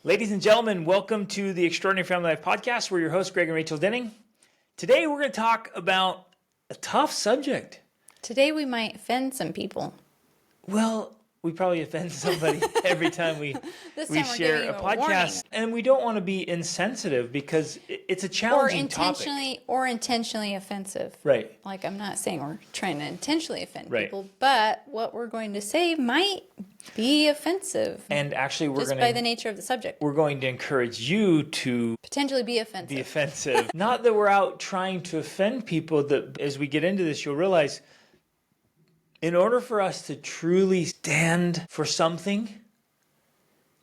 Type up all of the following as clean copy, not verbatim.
Ladies and gentlemen, welcome to the Extraordinary Family Life Podcast. We're your hosts, Greg and Rachel Denning. Today, we're going to talk about a tough subject. Today, we might offend some people. Well, we probably offend somebody every time we share a podcast. And we don't want to be insensitive because it's a challenging topic. Or intentionally offensive. Right. Like, I'm not saying we're trying to intentionally offend Right. people, but what we're going to say might be offensive. And actually, just by the nature of the subject. We're going to encourage you to potentially be offensive. Not that we're out trying to offend people, that as we get into this, you'll realize in order for us to truly stand for something,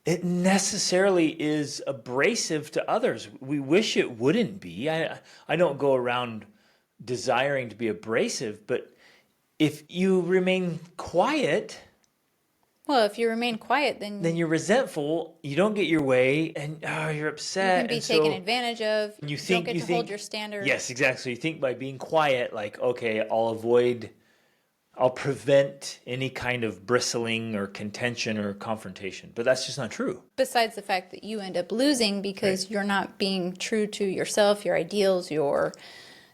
it necessarily is abrasive to others. We wish it wouldn't be. I don't go around desiring to be abrasive, but if you remain quiet... Well, if you remain quiet, then you're resentful, you don't get your way, and you're upset. You can be taken advantage of. You don't get to hold your standards. Yes, exactly. So you think by being quiet, like, okay, I'll prevent any kind of bristling or contention or confrontation. But that's just not true. Besides the fact that you end up losing because you're not being true to yourself, your ideals, your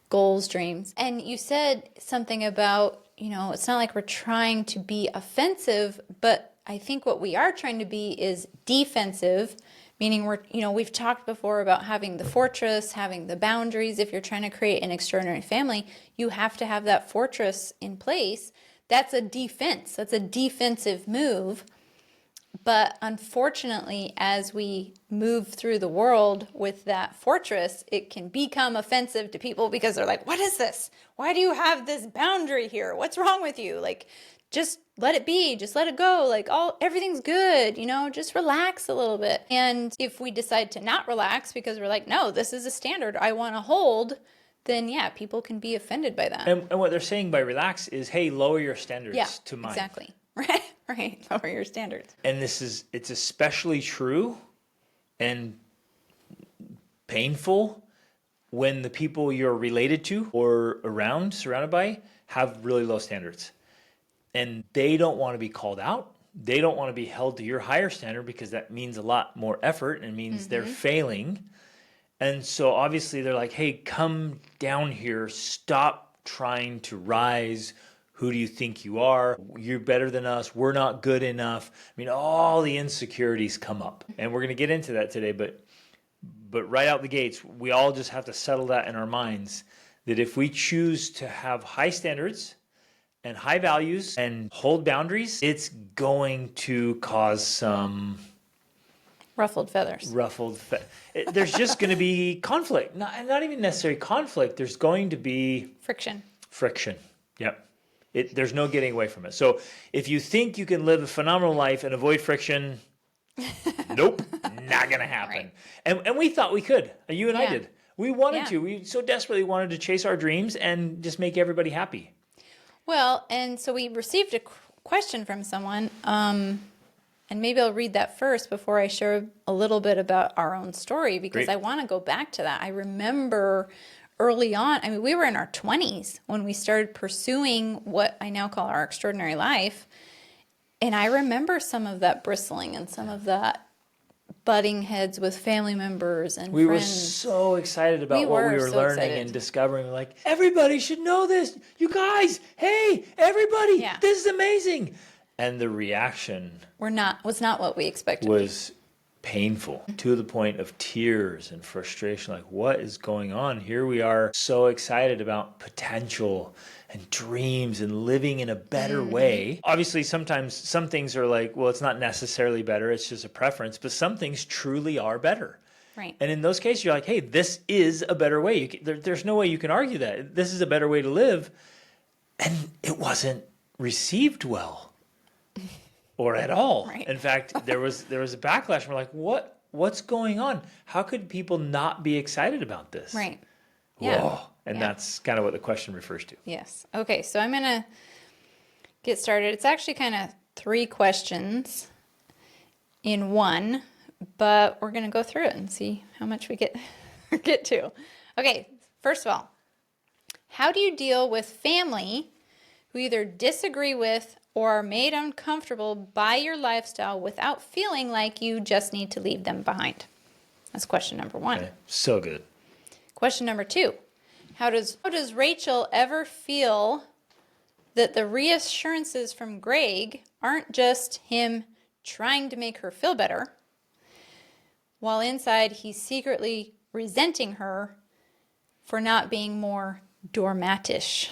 goals, dreams. And you said something about, it's not like we're trying to be offensive, but I think what we are trying to be is defensive, meaning we've talked before about having the fortress, having the boundaries. If you're trying to create an extraordinary family, you have to have that fortress in place. That's a defense. That's a defensive move. But unfortunately, as we move through the world with that fortress, it can become offensive to people because they're like, what is this? Why do you have this boundary here? What's wrong with you? Like, just let it be. Just let it go. Like, everything's good. Just relax a little bit. And if we decide to not relax because we're like, no, this is a standard I want to hold, then yeah, people can be offended by that. And what they're saying by relax is, hey, lower your standards to mine. Exactly. Right. Lower your standards. And it's especially true and painful when the people you're related to or surrounded by, have really low standards. And they don't want to be called out. They don't want to be held to your higher standard because that means a lot more effort and means they're failing. And so obviously they're like, hey, come down here. Stop trying to rise. Who do you think you are? You're better than us. We're not good enough. I mean, all the insecurities come up. And we're going to get into that today. But right out the gates, we all just have to settle that in our minds, that if we choose to have high standards and high values and hold boundaries, it's going to cause some... ruffled feathers. There's just going to be conflict. Not even necessarily conflict. There's going to be... Friction. Yep. There's no getting away from it. So if you think you can live a phenomenal life and avoid friction, nope, not going to happen. Right. And we thought we could. You and I did. We wanted to. We so desperately wanted to chase our dreams and just make everybody happy. Well, and so we received a question from someone, and maybe I'll read that first before I share a little bit about our own story, because I want to go back to that. I remember early on, we were in our 20s when we started pursuing what I now call our extraordinary life. And I remember some of that bristling and some of that butting heads with family members and friends. We were so excited about what we were learning and discovering. We're like, everybody should know this. You guys, hey, everybody, this is amazing. And the reaction was not what we expected. Was painful, to the point of tears and frustration. Like, what is going on? Here we are, so excited about potential and dreams and living in a better way. Obviously, sometimes some things are like, well, it's not necessarily better, it's just a preference, but some things truly are better. Right. And in those cases, you're like, hey, this is a better way. There's no way you can argue that. This is a better way to live. And it wasn't received well. Or at all. Right. In fact, there was a backlash. And we're like, what's going on? How could people not be excited about this? Right. Yeah. Whoa. And that's kind of what the question refers to. Yes. Okay, so I'm going to get started. It's actually kind of 3 questions in one, but we're going to go through it and see how much we get to. Okay, first of all, how do you deal with family who either disagree with or are made uncomfortable by your lifestyle without feeling like you just need to leave them behind? That's question number 1. Okay. So good. Question number 2. How does Rachel ever feel that the reassurances from Greg aren't just him trying to make her feel better, while inside he's secretly resenting her for not being more doormatish?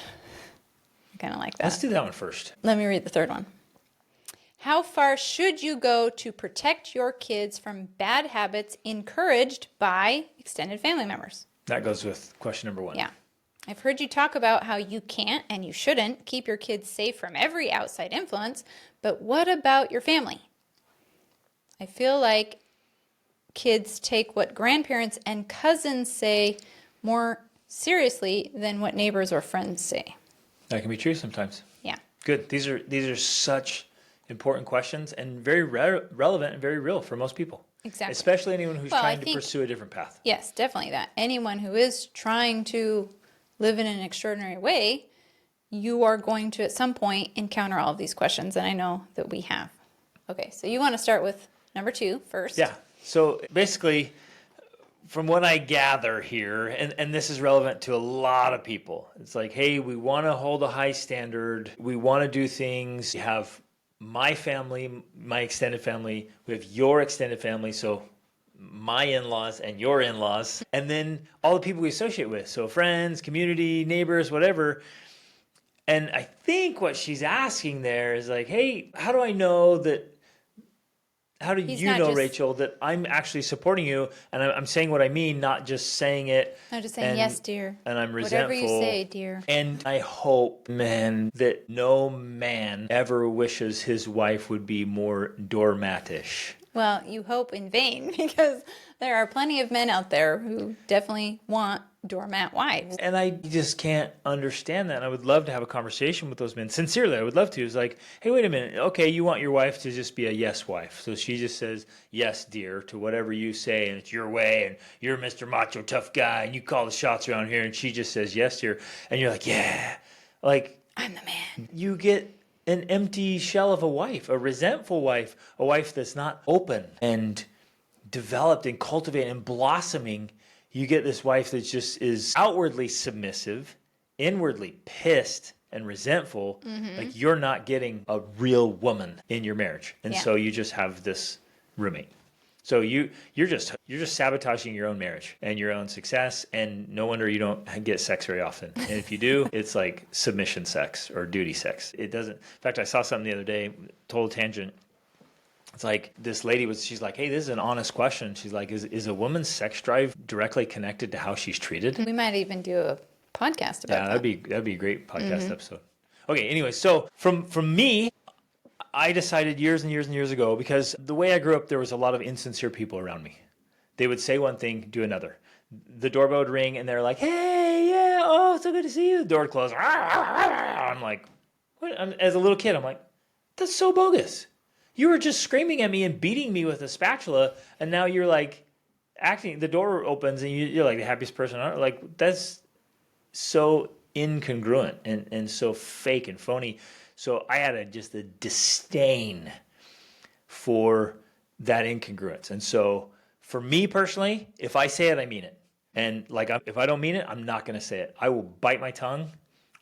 I kind of like that. Let's do that one first. Let me read the third one. How far should you go to protect your kids from bad habits encouraged by extended family members? That goes with question number 1. Yeah. I've heard you talk about how you can't and you shouldn't keep your kids safe from every outside influence, but what about your family? I feel like kids take what grandparents and cousins say more seriously than what neighbors or friends say. That can be true sometimes. Yeah. Good. These are such important questions and very relevant and very real for most people. Exactly. Especially anyone who's trying to pursue a different path. Yes, definitely that. Anyone who is trying to live in an extraordinary way, you are going to at some point encounter all of these questions, and I know that we have. Okay, so you want to start with number 2 first. Yeah. So basically, from what I gather here, and this is relevant to a lot of people, it's like, hey, we want to hold a high standard. We want to do things. We have my family, my extended family. We have your extended family. So my in-laws and your in-laws, and then all the people we associate with. So friends, community, neighbors, whatever. And I think what she's asking there is like, hey, how do I know that? How do you know, Rachel, that I'm actually supporting you and I'm saying what I mean, not just saying it? I'm just saying, yes, dear. And I'm resentful. Whatever you say, dear. And I hope, man, that no man ever wishes his wife would be more doormatish. Well, you hope in vain, because there are plenty of men out there who definitely want doormat wives. And I just can't understand that. And I would love to have a conversation with those men. Sincerely, I would love to. It's like, hey, wait a minute. Okay, you want your wife to just be a yes wife. So she just says, yes, dear, to whatever you say, and it's your way, and you're Mr. Macho Tough Guy, and you call the shots around here, and she just says, yes, dear. And you're like, yeah. Like, I'm the man. You get an empty shell of a wife, a resentful wife, a wife that's not open and developed and cultivated and blossoming. You get this wife that just is outwardly submissive, inwardly pissed and resentful. Mm-hmm. Like you're not getting a real woman in your marriage. And so you just have this roommate. So you're just sabotaging your own marriage and your own success, and no wonder you don't get sex very often. And if you do, it's like submission sex or duty sex. It doesn't. In fact, I saw something the other day, total tangent. It's like this lady she's like, hey, this is an honest question. She's like, is a woman's sex drive directly connected to how she's treated? We might even do a podcast about that. That'd be a great podcast episode. Okay, anyway, so from me, I decided years and years and years ago, because the way I grew up, there was a lot of insincere people around me. They would say one thing, do another. The doorbell would ring, and they're like, hey, yeah, oh, so good to see you. The door would close. I'm like, what? As a little kid, I'm like, that's so bogus. You were just screaming at me and beating me with a spatula, and now you're like acting. The door opens, and you're like the happiest person on earth. Like, that's so incongruent and so fake and phony. So I had just a disdain for that incongruence. And so for me personally, if I say it, I mean it. And like, if I don't mean it, I'm not going to say it. I will bite my tongue,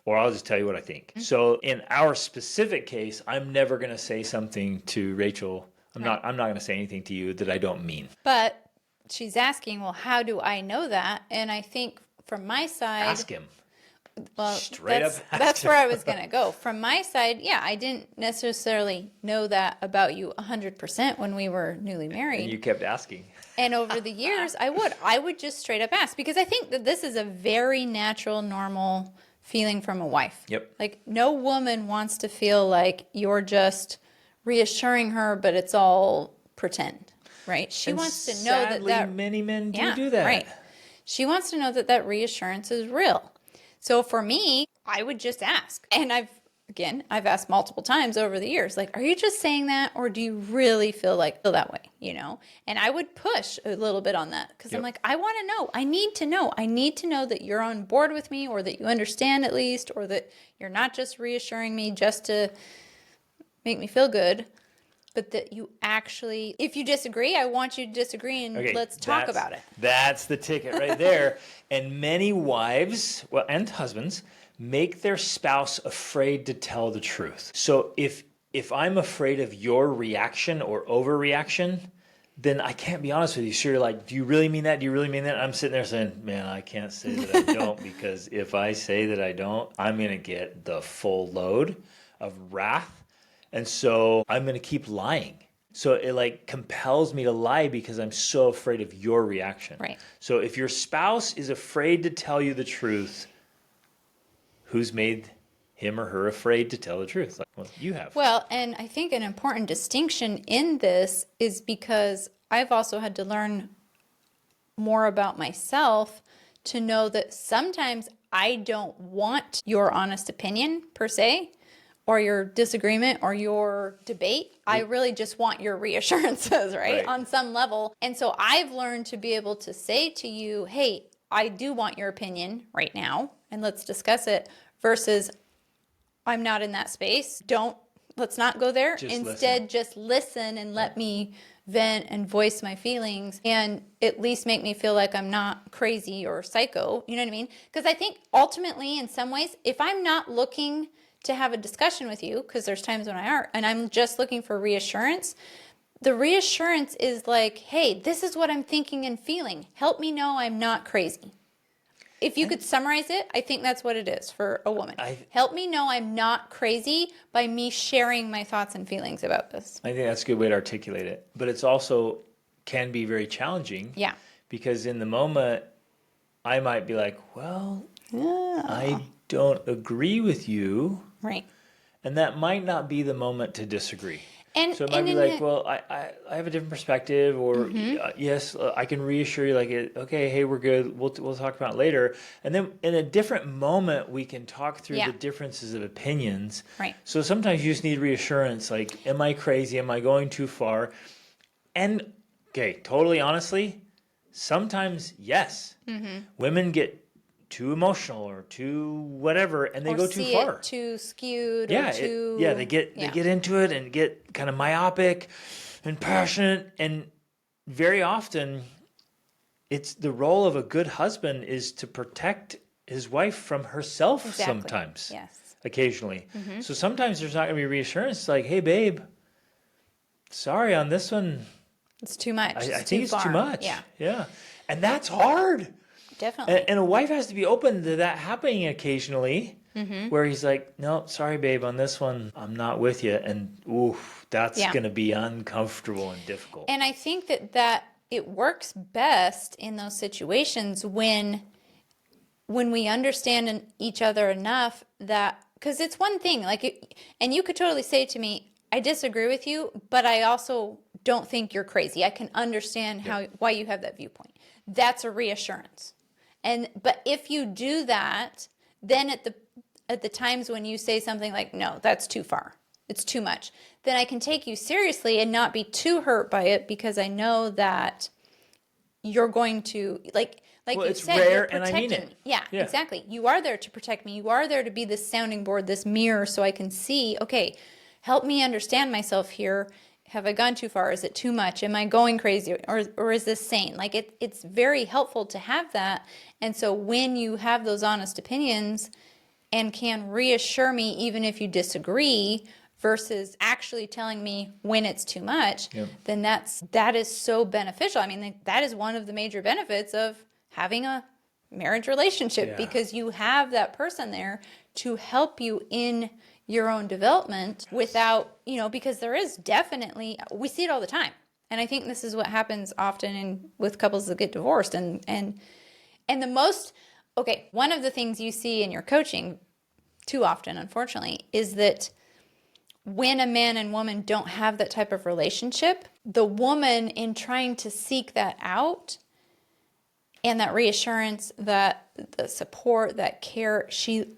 or I'll just tell you what I think. Mm-hmm. So in our specific case, I'm never going to say something to Rachel. I'm not going to say anything to you that I don't mean. But she's asking, well, how do I know that? And I think from my side, ask him. Well, that's where I was going to go. From my side, I didn't necessarily know that about you 100% when we were newly married. And you kept asking. And over the years, I would just straight up ask, because I think that this is a very natural, normal feeling from a wife. Yep. Like no woman wants to feel like you're just reassuring her, but it's all pretend, right? She wants to know that many men do that. Right. She wants to know that reassurance is real. So for me, I would just ask. And I've asked multiple times over the years, like, are you just saying that, or do you really feel that way, And I would push a little bit on that, because I'm like, I want to know. I need to know. I need to know that you're on board with me, or that you understand at least, or that you're not just reassuring me just to, make me feel good, but that you actually, if you disagree, I want you to disagree and let's talk about it. That's the ticket right there. And many wives, well, and husbands, make their spouse afraid to tell the truth. So if I'm afraid of your reaction or overreaction, then I can't be honest with you. So you're like, do you really mean that? Do you really mean that? I'm sitting there saying, man, I can't say that I don't, because if I say that I don't, I'm going to get the full load of wrath. And so I'm going to keep lying. So it like compels me to lie because I'm so afraid of your reaction. Right. So if your spouse is afraid to tell you the truth, who's made him or her afraid to tell the truth? Like, well, you have. Well, and I think an important distinction in this is because I've also had to learn more about myself to know that sometimes I don't want your honest opinion per se, or your disagreement or your debate. I really just want your reassurances, right? On some level. And so I've learned to be able to say to you, hey, I do want your opinion right now, and let's discuss it, versus I'm not in that space. Let's not go there. Instead, just listen and let me vent and voice my feelings, and at least make me feel like I'm not crazy or psycho. You know what I mean? Because I think ultimately, in some ways, if I'm not looking to have a discussion with you, because there's times when I are, and I'm just looking for reassurance, the reassurance is like, hey, this is what I'm thinking and feeling. Help me know I'm not crazy. If you could summarize it, I think that's what it is for a woman. Help me know I'm not crazy by me sharing my thoughts and feelings about this. I think that's a good way to articulate it. But it's also can be very challenging. Yeah. Because in the moment, I might be like, well, I don't agree with you. Right. And that might not be the moment to disagree. And so it might be like, well, I have a different perspective, or yes, I can reassure you, like, okay, hey, we're good. We'll talk about it later. And then in a different moment, we can talk through the differences of opinions. Right. So sometimes you just need reassurance, like, am I crazy? Am I going too far? And okay, totally honestly, sometimes yes, women get too emotional or too whatever, and they go too far. Too skewed. Yeah, or too, they get into it and get kind of myopic and passionate, and very often, it's the role of a good husband is to protect his wife from herself. Sometimes, yes, occasionally. So sometimes there's not going to be reassurance. It's like, hey, babe, sorry on this one. It's too much. I think it's too much. Yeah, and that's hard. Definitely. And a wife has to be open to that happening occasionally, where he's like, no, sorry, babe, on this one, I'm not with you. And oof, that's going to be uncomfortable and difficult. And I think that it works best in those situations when we understand each other enough that, because it's one thing, and you could totally say to me, I disagree with you, but I also don't think you're crazy. I can understand why you have that viewpoint. That's a reassurance. But if you do that, then at the times when you say something like, no, that's too far, it's too much, then I can take you seriously and not be too hurt by it, because I know that you're going to, like well, you said, rare, you're and protecting I mean it. me. Yeah, exactly. You are there to protect me. You are there to be this sounding board, this mirror, so I can see, okay, help me understand myself here. Have I gone too far? Is it too much? Am I going crazy? Or is this sane? Like it's very helpful to have that. And so when you have those honest opinions and can reassure me even if you disagree, versus actually telling me when it's too much, then that is so beneficial. I mean, that is one of the major benefits of having a marriage relationship, because you have that person there to help you in your own development without, because there is definitely, we see it all the time. And I think this is what happens often with couples that get divorced. And the most, one of the things you see in your coaching too often, unfortunately, is that when a man and woman don't have that type of relationship, the woman, in trying to seek that out and that reassurance, that the support, that care, she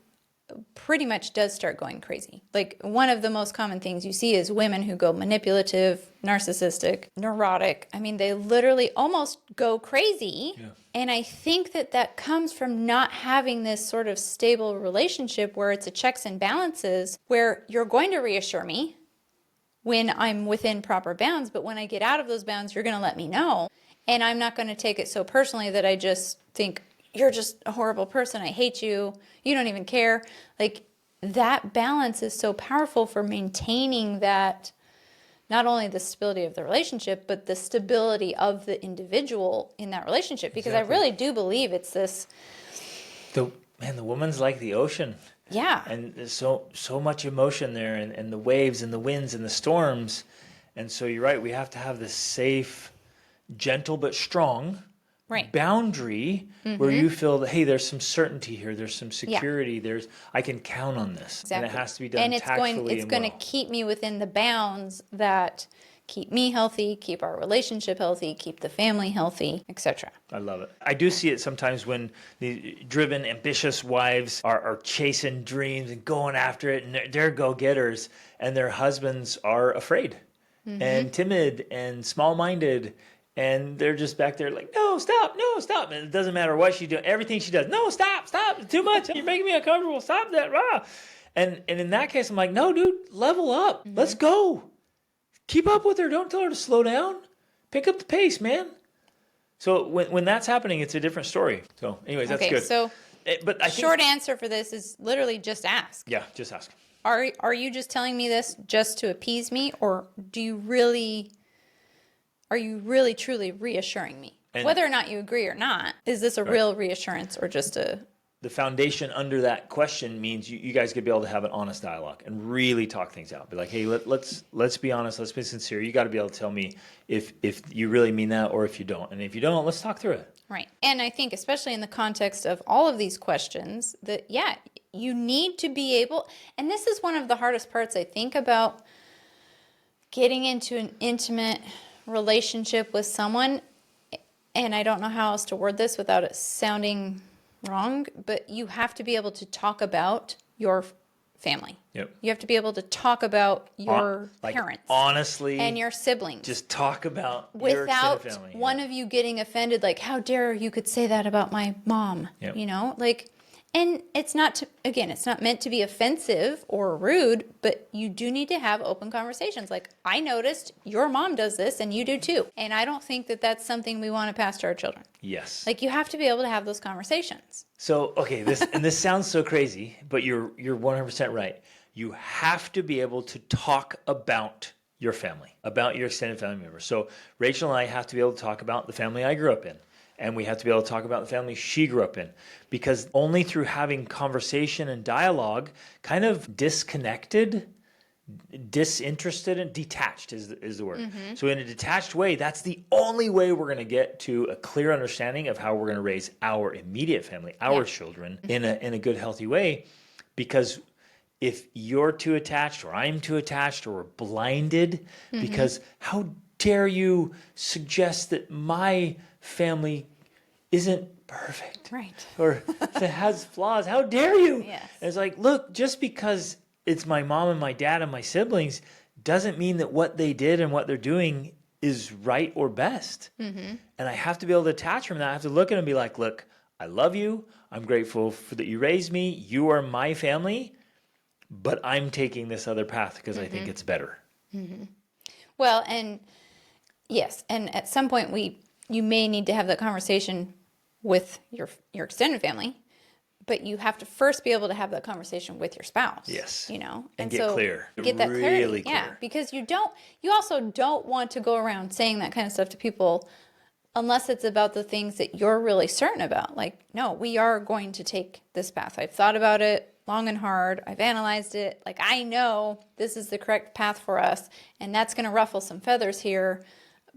pretty much does start going crazy. Like, one of the most common things you see is women who go manipulative, narcissistic, neurotic. I mean, they literally almost go crazy. Yeah. And I think that comes from not having this sort of stable relationship where it's a checks and balances, where you're going to reassure me, when I'm within proper bounds. But when I get out of those bounds, you're going to let me know. And I'm not going to take it so personally that I just think, you're just a horrible person. I hate you. You don't even care. Like, that balance is so powerful for maintaining that, not only the stability of the relationship, but the stability of the individual in that relationship. Because I really do believe it's this. The woman's like the ocean. Yeah. And there's so much emotion there, and the waves and the winds and the storms. And so you're right, we have to have this safe, gentle but strong boundary where you feel that, hey, there's some certainty here, there's some security, I can count on this. Exactly. And it has to be done and tactfully. It's going to keep me within the bounds that keep me healthy, keep our relationship healthy, keep the family healthy, etc. I love it. I do see it sometimes when the driven, ambitious wives are chasing dreams and going after it, and they're go-getters, and their husbands are afraid and timid and small-minded. And they're just back there like, no, stop. And it doesn't matter what she does. Everything she does, no, stop. It's too much. You're making me uncomfortable. Stop that. Rah. And in that case, I'm like, no, dude, level up. Let's go. Keep up with her. Don't tell her to slow down. Pick up the pace, man. So when that's happening, it's a different story. So anyways, that's good. So but I think, short answer for this is literally just ask. Yeah, just ask. Are you just telling me this just to appease me, or are you really truly reassuring me? And whether or not you agree or not, is this a real reassurance or just a... The foundation under that question means you guys could be able to have an honest dialogue and really talk things out. Be like, hey, let's be honest, let's be sincere. You got to be able to tell me if you really mean that or if you don't. And if you don't, let's talk through it. Right. And I think especially in the context of all of these questions that, you need to be able, and this is one of the hardest parts, I think, about getting into an intimate relationship with someone, and I don't know how else to word this without it sounding wrong, but you have to be able to talk about your family. Yep. You have to be able to talk about your parents. Honestly. And your siblings. Just talk about without your family. One of you getting offended, like, how dare you could say that about my mom, you know? Like, and it's not meant to be offensive or rude, but you do need to have open conversations. Like, I noticed your mom does this and you do too. And I don't think that that's something we want to pass to our children. Yes. Like, you have to be able to have those conversations. So, okay, this sounds so crazy, but you're 100% right. You have to be able to talk about your family, about your extended family members. So Rachel and I have to be able to talk about the family I grew up in. And we have to be able to talk about the family she grew up in, because only through having conversation and dialogue, kind of disconnected, disinterested, and detached is the word. Mm-hmm. So in a detached way, that's the only way we're going to get to a clear understanding of how we're going to raise our immediate family, our children, in a good, healthy way. Because if you're too attached, or I'm too attached, or we're blinded, because how dare you suggest that my family isn't perfect, right? Or if it has flaws, how dare you? Yes. And it's like, look, just because it's my mom and my dad and my siblings doesn't mean that what they did and what they're doing is right or best. Mm-hmm. And I have to be able to attach from that. I have to look at it and be like, look, I love you. I'm grateful for that you raised me. You are my family, but I'm taking this other path because I think it's better. Mm-hmm. Well, and yes, and at some point you may need to have that conversation with your extended family, but you have to first be able to have that conversation with your spouse. Yes. You know, and get clear. Get that clarity. Really clear. Yeah, because you also don't want to go around saying that kind of stuff to people unless it's about the things that you're really certain about. Like, no, we are going to take this path. I've thought about it long and hard. I've analyzed it. Like, I know this is the correct path for us, and that's going to ruffle some feathers here.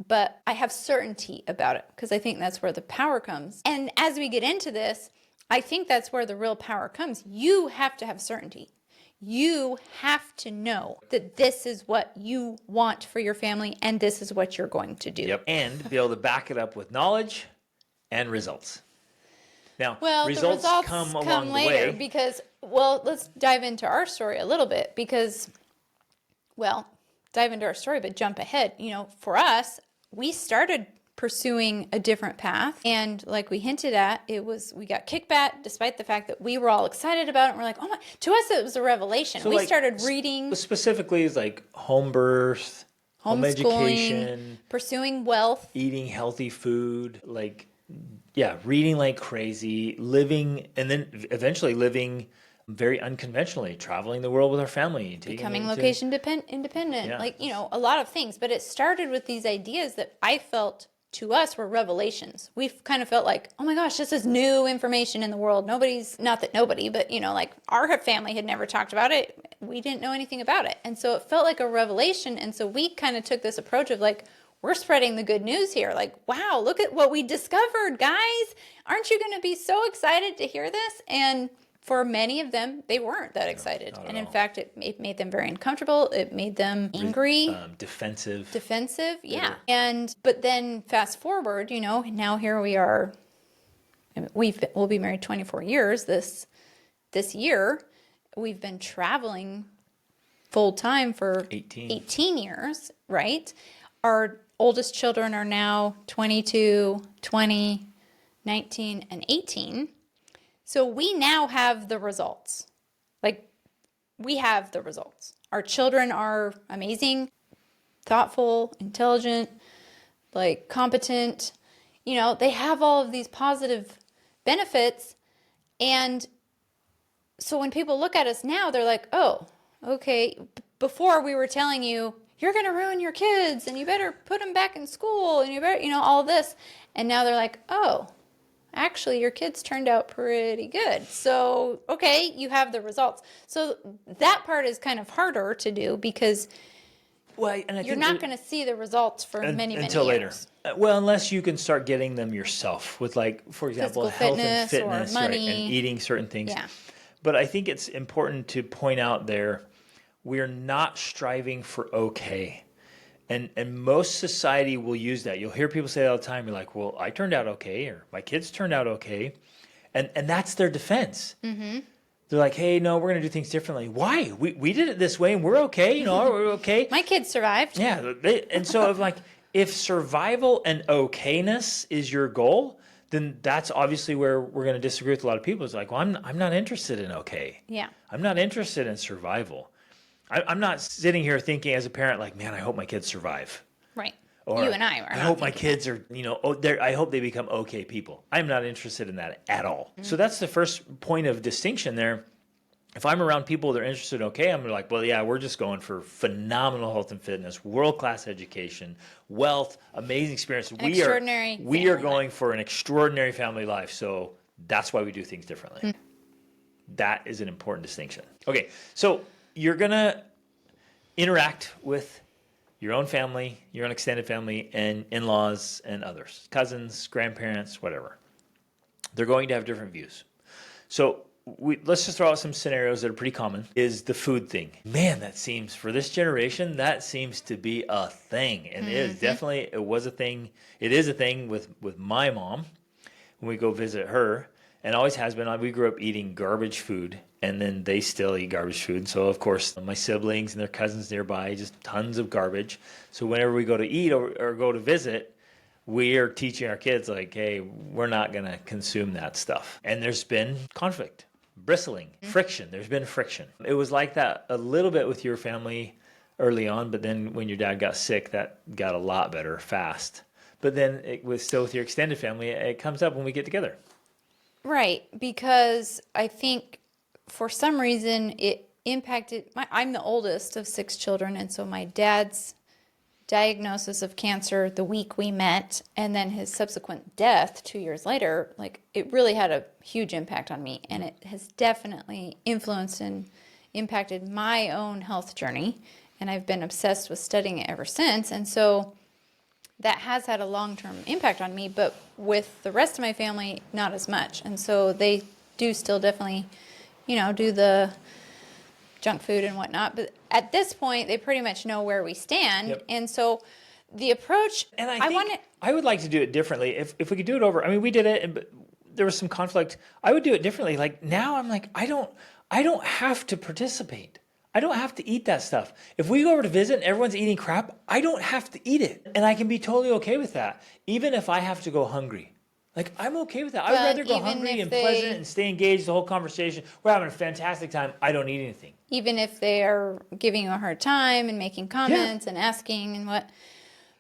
But I have certainty about it, because I think that's where the power comes. And as we get into this, I think that's where the real power comes. You have to have certainty. You have to know that this is what you want for your family and this is what you're going to do. Yep. And be able to back it up with knowledge and results. Now, results come along later the way. Because, let's dive into our story a little bit but jump ahead. You know, for us, we started pursuing a different path. And like we hinted at, we got kicked back despite the fact that we were all excited about it. And we're like, oh my, to us, it was a revelation. So we like, started reading. Specifically, is like home birth, home education, pursuing wealth, eating healthy food, like, yeah, reading like crazy, living, and then eventually living very unconventionally, traveling the world with our family, becoming location independent, Yeah. like, a lot of things. But it started with these ideas that I felt to us were revelations. We kind of felt like, oh my gosh, this is new information in the world. Not that nobody, but like our family had never talked about it. We didn't know anything about it. And so it felt like a revelation. And so we kind of took this approach of like, we're spreading the good news here. Like, wow, look at what we discovered, guys. Aren't you going to be so excited to hear this? And for many of them, they weren't that excited. Not at And in all. fact, it made them very uncomfortable. It made them angry. Defensive. Yeah. But then fast forward, now here we are. We'll be married 24 years this year. We've been traveling full time for 18 years, right? Our oldest children are now 22, 20, 19, and 18. So we now have the results. Like, we have the results. Our children are amazing, thoughtful, intelligent, like competent. They have all of these positive benefits. And so when people look at us now, they're like, oh, okay. Before we were telling you, you're going to ruin your kids and you better put them back in school and you better, all this. And now they're like, oh, actually, your kids turned out pretty good. So, okay, you have the results. So that part is kind of harder to do because you're not going to see the results for many until years. Later. Well, unless you can start getting them yourself with, like, for example, Physical health and fitness, or money. right, and eating certain things. Yeah. But I think it's important to point out there, we're not striving for okay. And most society will use that. You'll hear people say that all the time. You're like, well, I turned out okay, or my kids turned out okay. And that's their defense. Mm-hmm. They're like, hey, no, we're going to do things differently. Why? We did it this way and we're okay. We're okay. My kids survived. Yeah. And so if survival and okayness is your goal, then that's obviously where we're going to disagree with a lot of people. It's like, well, I'm not interested in okay. Yeah. I'm not interested in survival. I'm not sitting here thinking as a parent, like, man, I hope my kids survive. Right. Or you and I are. I hope my kids are, I hope they become okay people. I'm not interested in that at all. Mm-hmm. So that's the first point of distinction there. If I'm around people that are interested in okay, I'm like, well, yeah, we're just going for phenomenal health and fitness, world-class education, wealth, amazing experience. We are going for an extraordinary family life. So that's why we do things differently. Mm-hmm. That is an important distinction. Okay, so you're going to interact with your own family, your own extended family, and in-laws and others, cousins, grandparents, whatever. They're going to have different views. So let's just throw out some scenarios that are pretty common. Is the food thing. Man, that seems, for this generation, that seems to be a thing. And it was a thing. It is a thing with my mom when we go visit her. And always has been. We grew up eating garbage food, and then they still eat garbage food. So, of course, my siblings and their cousins nearby, just tons of garbage. So whenever we go to eat or go to visit, we are teaching our kids, like, hey, we're not going to consume that stuff. And there's been conflict, bristling, friction. There's been friction. It was like that a little bit with your family early on, but then when your dad got sick, that got a lot better fast. But then it was still with your extended family, it comes up when we get together. Right, because I think for some reason it impacted I'm the oldest of 6 children, and so my dad's diagnosis of cancer the week we met, and then his subsequent death 2 years later, like, it really had a huge impact on me, and it has definitely influenced and impacted my own health journey, and I've been obsessed with studying it ever since. And so that has had a long-term impact on me, but with the rest of my family, not as much. And so they do still definitely, do the junk food and whatnot. But at this point, they pretty much know where we stand. Yep. And so the approach, and I would like to do it differently. If we could do it over, I mean, we did it, but there was some conflict. I would do it differently. Like, now I'm like, I don't have to participate. I don't have to eat that stuff. If we go over to visit and everyone's eating crap, I don't have to eat it. And I can be totally okay with that, even if I have to go hungry. Like, I'm okay with that. I'd rather go hungry and pleasant and stay engaged the whole conversation. We're having a fantastic time. I don't eat anything. Even if they are giving you a hard time and making comments and asking and what.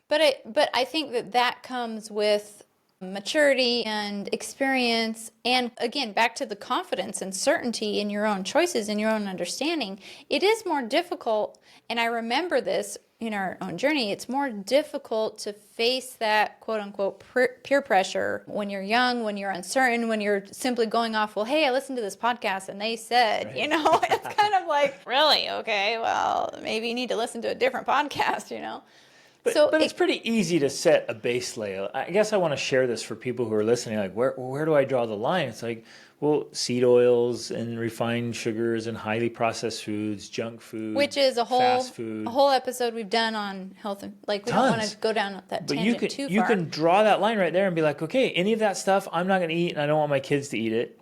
But I think that comes with maturity and experience, and again, back to the confidence and certainty in your own choices and your own understanding. It is more difficult, and I remember this in our own journey, it's more difficult to face that quote unquote peer pressure when you're young, when you're uncertain, when you're simply going off, well, hey, I listened to this podcast and they said, right. It's kind of like, really? Okay, well, maybe you need to listen to a different podcast, But it's pretty easy to set a base layer. I guess I want to share this for people who are listening. Like, where do I draw the line? It's like, well, seed oils and refined sugars and highly processed foods, junk food, which is fast food. a whole episode we've done on health, and we don't want to go down that tangent too far. You can draw that line right there and be like, okay, any of that stuff I'm not going to eat, and I don't want my kids to eat it.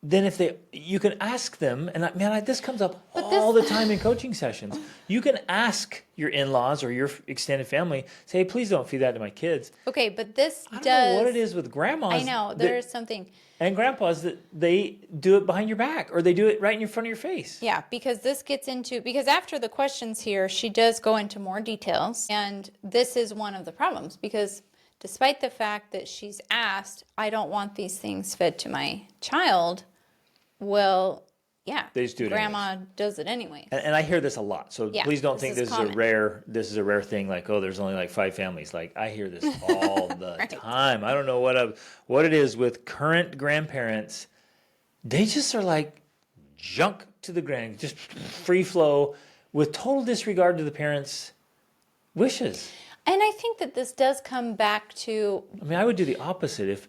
Then you can ask them, and this comes up all the time in coaching sessions. You can ask your in-laws or your extended family, say, hey, please don't feed that to my kids. Okay, but this I don't know what it is with grandmas. I know, there is something. And grandpas that they do it behind your back, or they do it right in front of your face. Yeah, because because after the questions here, she does go into more details. And this is one of the problems, because despite the fact that she's asked, I don't want these things fed to my child, well, yeah, they just do it grandma does it anyway. And I hear this a lot, so please don't think this is a rare thing. Like, oh, there's only like 5 families. Like, I hear this all the right. time. I don't know what it is with current grandparents. They just are like junk to the ground, just free flow with total disregard to the parents' wishes. And I think that this does come back to. I would do the opposite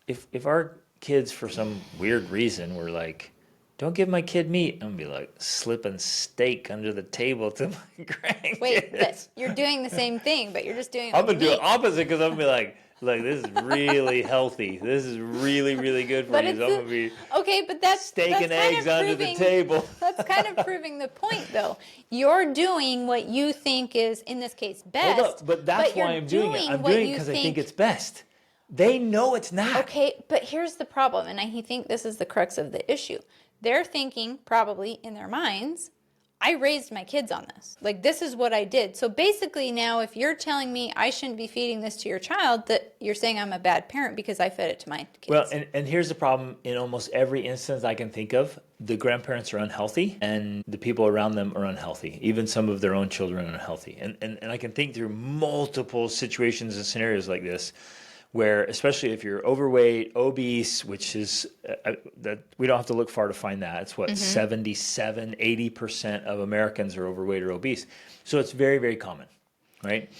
if our kids, for some weird reason, were like, don't give my kid meat, I'm gonna be like slipping steak under the table to my grandkids. Wait, you're doing the same thing, but you're just doing it. I'm gonna do it opposite, because I'm gonna be like, this is really healthy. This is really, really good for you. So I'm gonna be but that's steak and eggs under the table. That's kind of proving the point, though. You're doing what you think is, in this case, best. Hold up, but that's why I'm doing it. I'm doing it because I think it's best. They know it's not. Okay, but here's the problem, and I think this is the crux of the issue. They're thinking, probably in their minds, I raised my kids on this. Like, this is what I did. So basically now, if you're telling me I shouldn't be feeding this to your child, that you're saying I'm a bad parent because I fed it to my kids. Well, and here's the problem. In almost every instance I can think of, the grandparents are unhealthy and the people around them are unhealthy. Even some of their own children are unhealthy. And I can think through multiple situations and scenarios like this, where, especially if you're overweight, obese, which is that we don't have to look far to find that. It's 77, 80% of Americans are overweight or obese. So it's very, very common, right?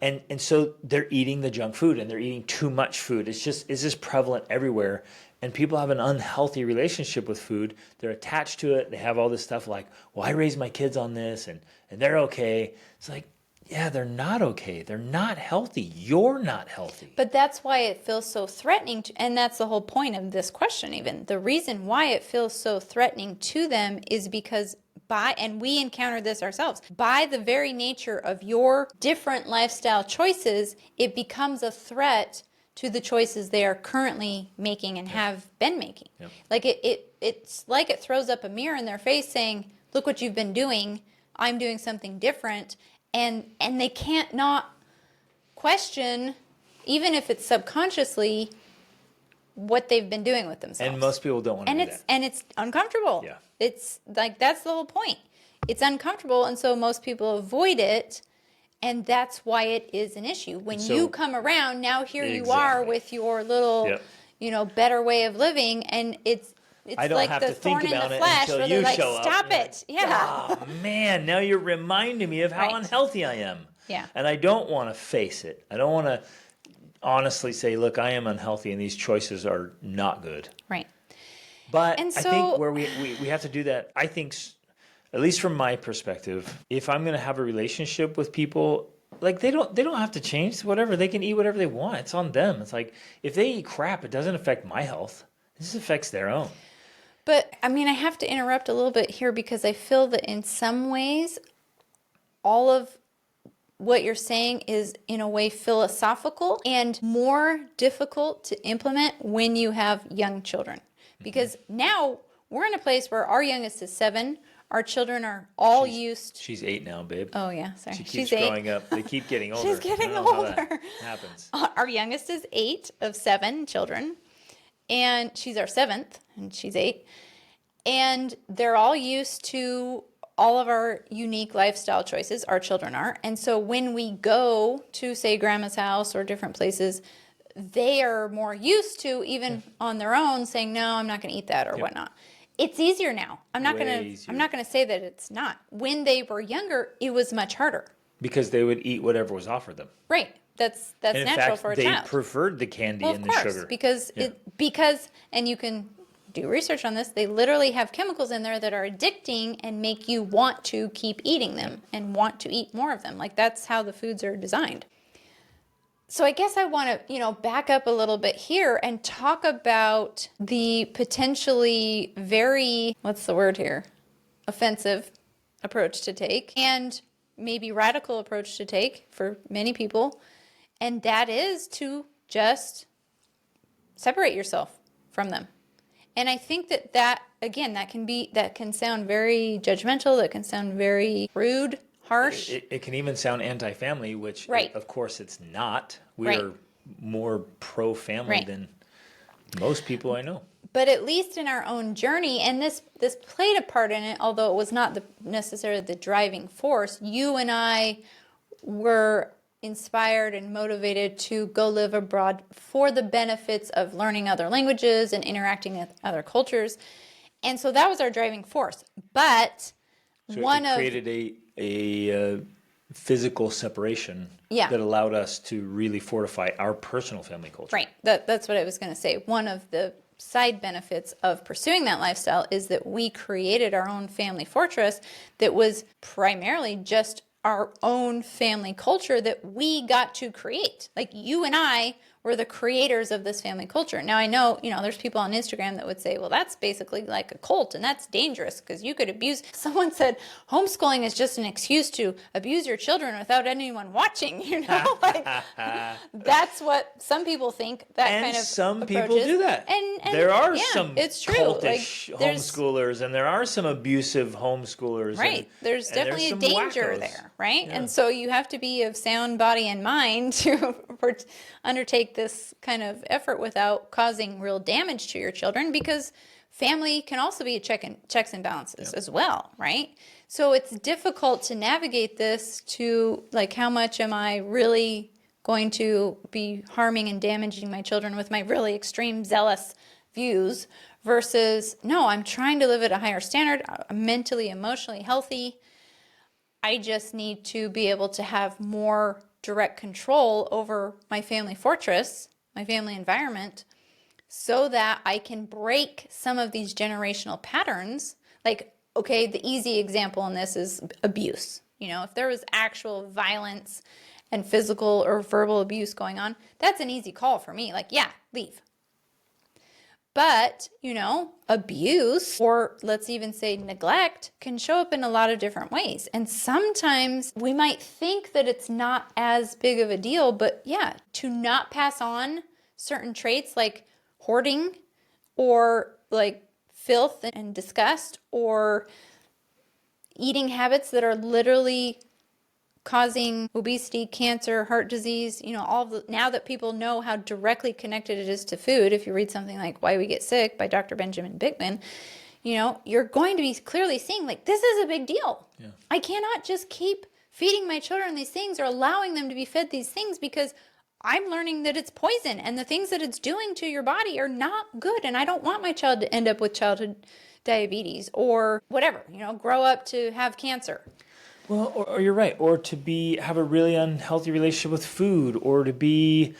And so they're eating the junk food, and they're eating too much food. It's just prevalent everywhere. And people have an unhealthy relationship with food. They're attached to it. They have all this stuff like, well, I raised my kids on this, and they're okay. It's like, yeah, they're not okay. They're not healthy. You're not healthy. But that's why it feels so threatening. And that's the whole point of this question even. The reason why it feels so threatening to them is because and we encounter this ourselves, by the very nature of your different lifestyle choices, it becomes a threat to the choices they are currently making and have been making. Yep. Like it's like it throws up a mirror in their face saying, look what you've been doing. I'm doing something different. And they can't not question, even if it's subconsciously, what they've been doing with themselves. And most people don't want to do that. And it's uncomfortable. Yeah. It's like, that's the whole point. It's uncomfortable, and so most people avoid it, and that's why it is an issue. When you come around, now here you are with your little, better way of living, and it's like the thorn in the flesh where they're like, stop it. Yeah. Oh, man, now you're reminding me of how unhealthy I am. Yeah. And I don't want to face it. I don't want to honestly say, look, I am unhealthy and these choices are not good. Right. But I think where we have to do that, I think, at least from my perspective, if I'm going to have a relationship with people, like they don't have to change whatever. They can eat whatever they want. It's on them. It's like, if they eat crap, it doesn't affect my health. This affects their own. But I mean, I have to interrupt a little bit here because I feel that in some ways, all of what you're saying is in a way philosophical and more difficult to implement when you have young children. Because now we're in a place where our youngest is 7. Our children are all used. She's 8 now, babe. Oh yeah, sorry. She keeps She's 8. growing up. They keep getting older. She's getting I don't know how older. that happens. Our youngest is 8 of 7 children, and she's our 7th, and she's 8. And they're all used to all of our unique lifestyle choices, our children are. And so when we go to, say, grandma's house or different places, they are more used to, even on their own, saying, no, I'm not going to eat that or whatnot. It's easier now. I'm not going to say that it's not. When they were younger, it was much harder. Because they would eat whatever was offered them. Right. That's And natural for a child. they preferred the candy Well, and of the course, sugar. because and you can do research on this, they literally have chemicals in there that are addicting and make you want to keep eating them and want to eat more of them. Like, that's how the foods are designed. So I guess I want to, back up a little bit here and talk about the potentially very, what's the word here? Offensive approach to take, and maybe radical approach to take for many people. And that is to just separate yourself from them. And I think that again, that can sound very judgmental, that can sound very rude, harsh. It can even sound anti-family, which of course it's not. We're more pro-family than most people I know. But at least in our own journey, and this played a part in it, although it was not necessarily the driving force, you and I were inspired and motivated to go live abroad for the benefits of learning other languages and interacting with other cultures. And so that was our driving force. But so it created a physical separation that allowed us to really fortify our personal family culture. Right. That's what I was going to say. One of the side benefits of pursuing that lifestyle is that we created our own family fortress that was primarily just our own family culture that we got to create. Like, you and I were the creators of this family culture. Now, I know, there's people on Instagram that would say, well, that's basically like a cult and that's dangerous because you could abuse. Someone said homeschooling is just an excuse to abuse your children without anyone watching, like that's what some people think that and kind of some approach people is. do that. And there are yeah, some it's true. cultish homeschoolers and there are some abusive homeschoolers. Right. There's definitely a danger there, right? Yeah. And so you have to be of sound body and mind to undertake this kind of effort without causing real damage to your children, because family can also be a checks and balances as well, right? So it's difficult to navigate this to, like, how much am I really going to be harming and damaging my children with my really extreme zealous views versus, no, I'm trying to live at a higher standard, mentally, emotionally healthy. I just need to be able to have more direct control over my family fortress, my family environment, so that I can break some of these generational patterns. Like, okay, the easy example in this is abuse. If there was actual violence and physical or verbal abuse going on, that's an easy call for me. Like, yeah, leave. But, abuse, or let's even say neglect, can show up in a lot of different ways. And sometimes we might think that it's not as big of a deal, but yeah, to not pass on certain traits like hoarding or like filth and disgust or eating habits that are literally causing obesity, cancer, heart disease, now that people know how directly connected it is to food. If you read something like Why We Get Sick by Dr. Benjamin Bickman, you're going to be clearly seeing, like, this is a big deal. Yeah. I cannot just keep feeding my children these things or allowing them to be fed these things because I'm learning that it's poison and the things that it's doing to your body are not good. And I don't want my child to end up with childhood diabetes or whatever, grow up to have cancer. Well, or you're right, or to have a really unhealthy relationship with food, or to be,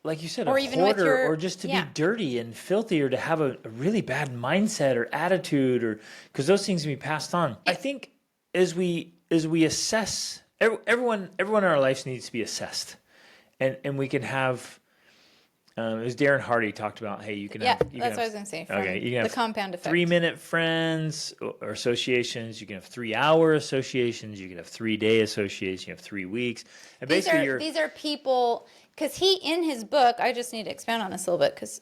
like you said, or a even hoarder, or just to be dirty and filthy, or to have a really bad mindset or attitude, or because those things can be passed on. I think as we assess, everyone in our lives needs to be assessed, and we can have it was Darren Hardy talked about, hey, you can Yeah, have, you that's can what I have, was going to say. okay, you can The have compound effect. 3-minute friends or associations. You can have 3-hour associations. You can have 3-day associations. You have 3 weeks. And basically These are people, because he, in his book, I just need to expand on this a little bit, because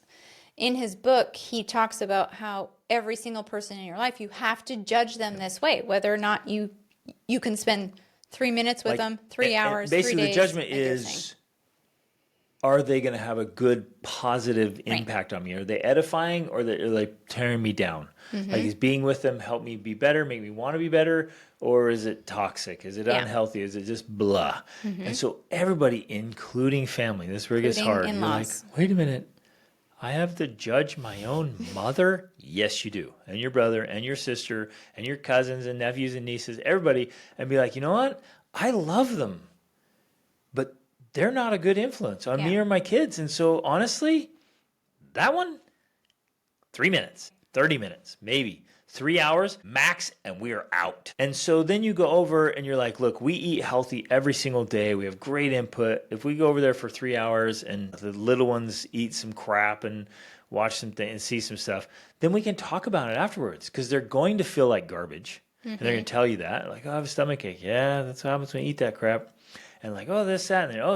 in his book, he talks about how every single person in your life, you have to judge them this way, whether or not you can spend 3 minutes with them, 3 hours, 3 basically days. the judgment like you're saying. is, are they going to have a good positive impact on me? Are they edifying, or are they tearing me down? Like, is being with them help me be better, make me want to be better, or is it toxic? Is it unhealthy? Is it just blah? And so everybody, including family, this is where it gets hard. Including You're like, in-laws. wait a minute. I have to judge my own mother? Yes, you do. And your brother and your sister and your cousins and nephews and nieces, everybody, and be like, you know what? I love them, but they're not a good influence on me or my kids. And so honestly, that one, 3 minutes, 30 minutes, maybe 3 hours max, and we are out. And so then you go over and you're like, look, we eat healthy every single day. We have great input. If we go over there for 3 hours and the little ones eat some crap and watch some things and see some stuff, then we can talk about it afterwards, because they're going to feel like garbage. And they're going to tell you that. Like, oh, I have a stomach ache. Yeah, that's what happens when you eat that crap. And like, oh, this, that, and then, oh,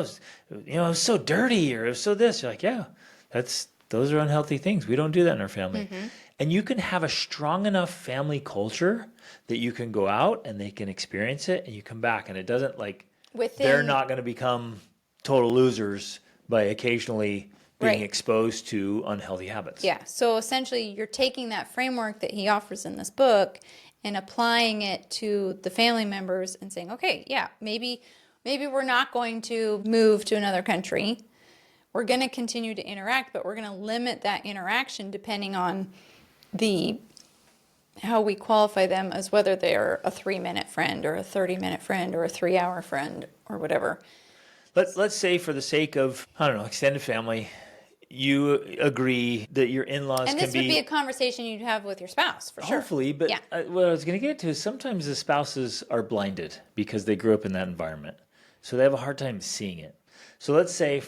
it was so dirty, or it was so this. You're like, yeah, those are unhealthy things. We don't do that in our family. And you can have a strong enough family culture that you can go out and they can experience it, and you come back, and it doesn't they're not going to become total losers by occasionally being exposed to unhealthy habits. Yeah. So essentially, you're taking that framework that he offers in this book and applying it to the family members and saying, okay, yeah, maybe we're not going to move to another country. We're going to continue to interact, but we're going to limit that interaction depending on how we qualify them, as whether they're a 3-minute friend or a 30-minute friend or a 3-hour friend or whatever. Let's say, for the sake of, I don't know, extended family, you agree that your in-laws And can this would be a conversation you'd have with your spouse, for sure. hopefully, but Yeah. What I was going to get to is sometimes the spouses are blinded because they grew up in that environment. So they have a hard time seeing it. So let's say,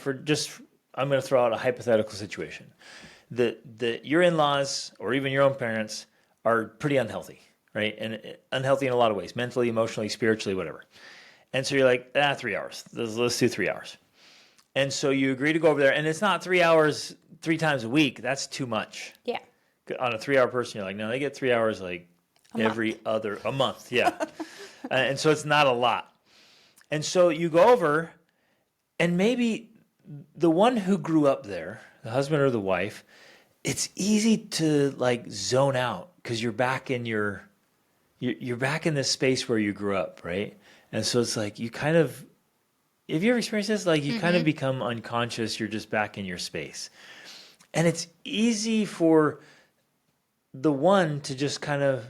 I'm going to throw out a hypothetical situation, that your in-laws or even your own parents are pretty unhealthy, right? And unhealthy in a lot of ways, mentally, emotionally, spiritually, whatever. And so you're like, 3 hours. Let's do 3 hours. And so you agree to go over there, and it's not 3 hours 3 times a week. That's too much. Yeah. On a 3 hour person, you're like, no, they get 3 hours like a month. Yeah. And so it's not a lot. And so you go over, and maybe the one who grew up there, the husband or the wife, it's easy to zone out because you're back in you're back in this space where you grew up, right? And so it's like you kind of, have you ever experienced this? Like you kind of become unconscious. You're just back in your space. And it's easy for the one to just kind of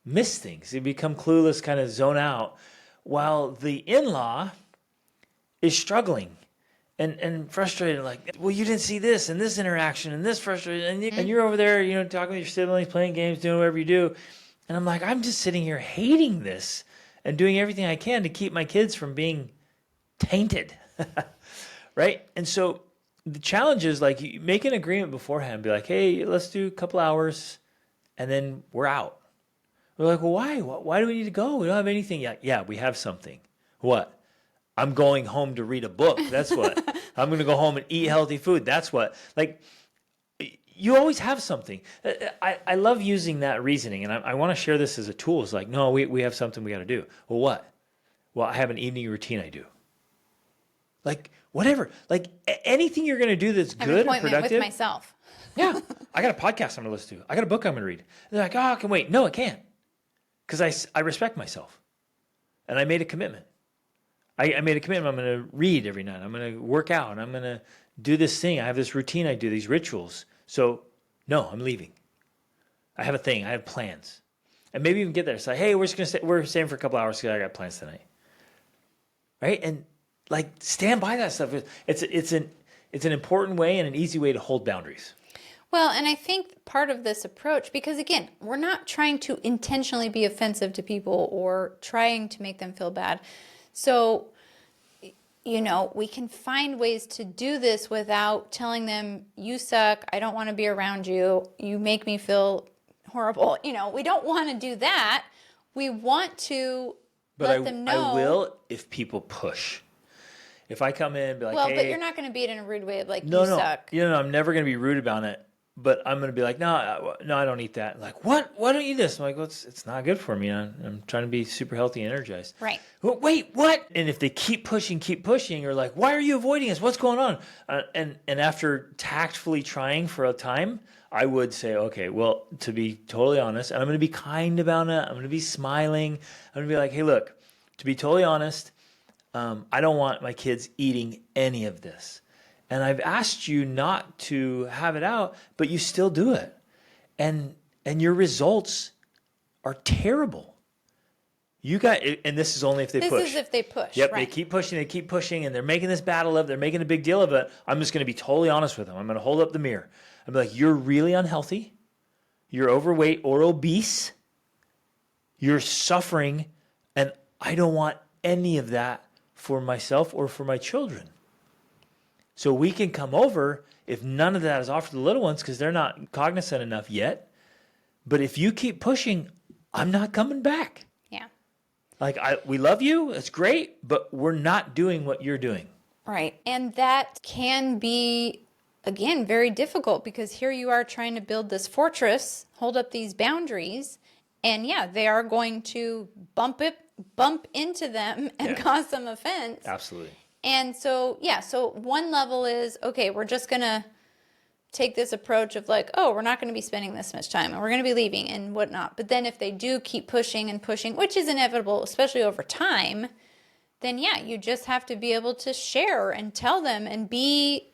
miss things. They become clueless, kind of zone out, while the in-law is struggling and frustrated. Like, well, you didn't see this and this interaction and this frustration. And you're over there, talking with your siblings, playing games, doing whatever you do. And I'm like, I'm just sitting here hating this and doing everything I can to keep my kids from being tainted. Right? And so the challenge is you make an agreement beforehand, be like, hey, let's do a couple hours and then we're out. We're like, well, why? Why do we need to go? We don't have anything yet. Yeah, we have something. What? I'm going home to read a book. That's what. I'm going to go home and eat healthy food. That's what. You always have something. I love using that reasoning, and I want to share this as a tool. It's like, no, we have something we got to do. Well, what? Well, I have an evening routine I do. Whatever. Anything you're going to do that's good and productive. With myself. Yeah. I got a podcast I'm going to listen to. I got a book I'm going to read. And they're like, oh, I can wait. No, it can't. Because I respect myself. And I made a commitment. I made a commitment. I'm going to read every night. I'm going to work out. I'm going to do this thing. I have this routine I do, these rituals. So, no, I'm leaving. I have a thing. I have plans. And maybe even get there. It's like, hey, we're staying for a couple hours because I got plans tonight. Right? And stand by that stuff. It's an important way and an easy way to hold boundaries. Well, and I think part of this approach, because again, we're not trying to intentionally be offensive to people or trying to make them feel bad. So we can find ways to do this without telling them, you suck, I don't want to be around you, you make me feel horrible. We don't want to do that. We want to let them know. I will if people push. If I come in and be like, well, hey, but you're not going to be it in a rude way of like, no, you suck. I'm never going to be rude about it. But I'm going to be like, no, I don't eat that. Like, what? Why don't you eat this? I'm like, well, it's not good for me. I'm trying to be super healthy and energized. Right. Well, wait, what? And if they keep pushing, or like, why are you avoiding us? What's going on? And after tactfully trying for a time, I would say, okay, well, to be totally honest, and I'm going to be kind about it. I'm going to be smiling. I'm going to be like, hey, look, to be totally honest, I don't want my kids eating any of this. And I've asked you not to have it out, but you still do it. And your results are terrible. And this is only if they push. This is if they push. Yep, right. they keep pushing, and they're making this battle they're making a big deal of it. I'm just going to be totally honest with them. I'm going to hold up the mirror. I'm like, you're really unhealthy. You're overweight or obese. You're suffering, and I don't want any of that for myself or for my children. So we can come over if none of that is offered to the little ones because they're not cognizant enough yet. But if you keep pushing, I'm not coming back. Yeah. Like, we love you. It's great. But we're not doing what you're doing. Right. And that can be, again, very difficult because here you are trying to build this fortress, hold up these boundaries. And yeah, they are going to bump into them and cause some offense. Absolutely. And so, so one level is, okay, we're just going to take this approach of like, oh, we're not going to be spending this much time and we're going to be leaving and whatnot. But then if they do keep pushing and pushing, which is inevitable, especially over time, then you just have to be able to share and tell them and be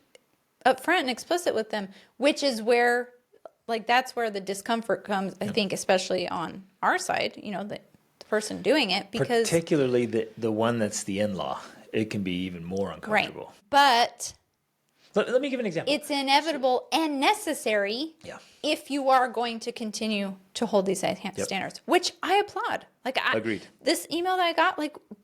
upfront and explicit with them, which is where, like, that's where the discomfort comes, I think, especially on our side, the person doing it. Because particularly the one that's the in-law. It can be even more uncomfortable. Right. But let me give an example. It's inevitable and necessary if you are going to continue to hold these standards, which I applaud. Agreed. This email that I got,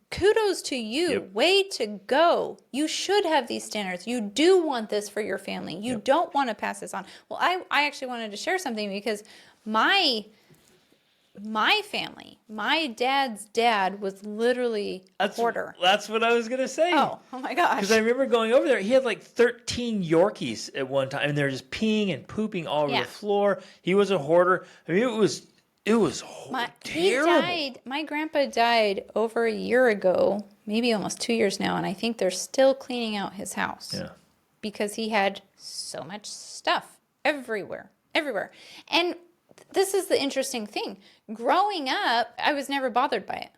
kudos to you. Yep. Way to go. You should have these standards. You do want this for your family. You don't want to pass this on. Well, I actually wanted to share something because my family, my dad's dad was literally a hoarder. That's what I was going to say. Oh my gosh. Because I remember going over there. He had 13 Yorkies at one time, and they're just peeing and pooping all over the floor. He was a hoarder. I mean, it was terrible. My grandpa died over a year ago, maybe almost 2 years now, and I think they're still cleaning out his house. Yeah. Because he had so much stuff everywhere. And this is the interesting thing. Growing up, I was never bothered by it.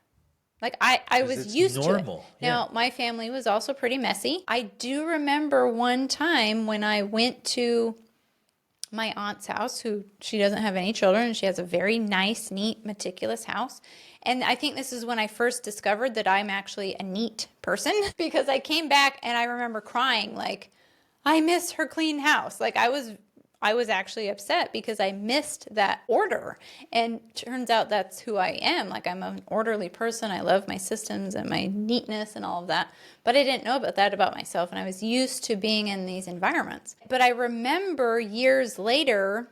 I was used to it. Now, my family was also pretty messy. I do remember one time when I went to my aunt's house, she doesn't have any children, and she has a very nice, neat, meticulous house. And I think this is when I first discovered that I'm actually a neat person because I came back and I remember crying I miss her clean house. I was actually upset because I missed that order. And turns out that's who I am. I'm an orderly person. I love my systems and my neatness and all of that. But I didn't know about that about myself. And I was used to being in these environments. But I remember years later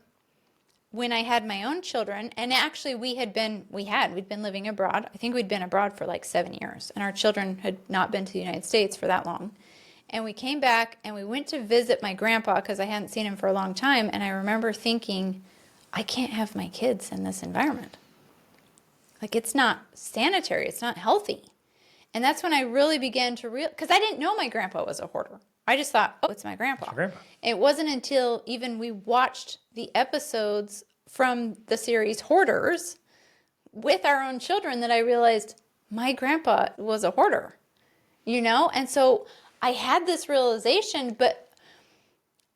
when I had my own children, and actually we'd been living abroad. I think we'd been abroad for 7 years. And our children had not been to the United States for that long. And we came back and we went to visit my grandpa because I hadn't seen him for a long time. And I remember thinking, I can't have my kids in this environment. It's not sanitary. It's not healthy. And that's when I really began to because I didn't know my grandpa was a hoarder. I just thought, oh, it's my grandpa. It's your grandpa. It wasn't until even we watched the episodes from the series Hoarders with our own children that I realized my grandpa was a hoarder, And so I had this realization, but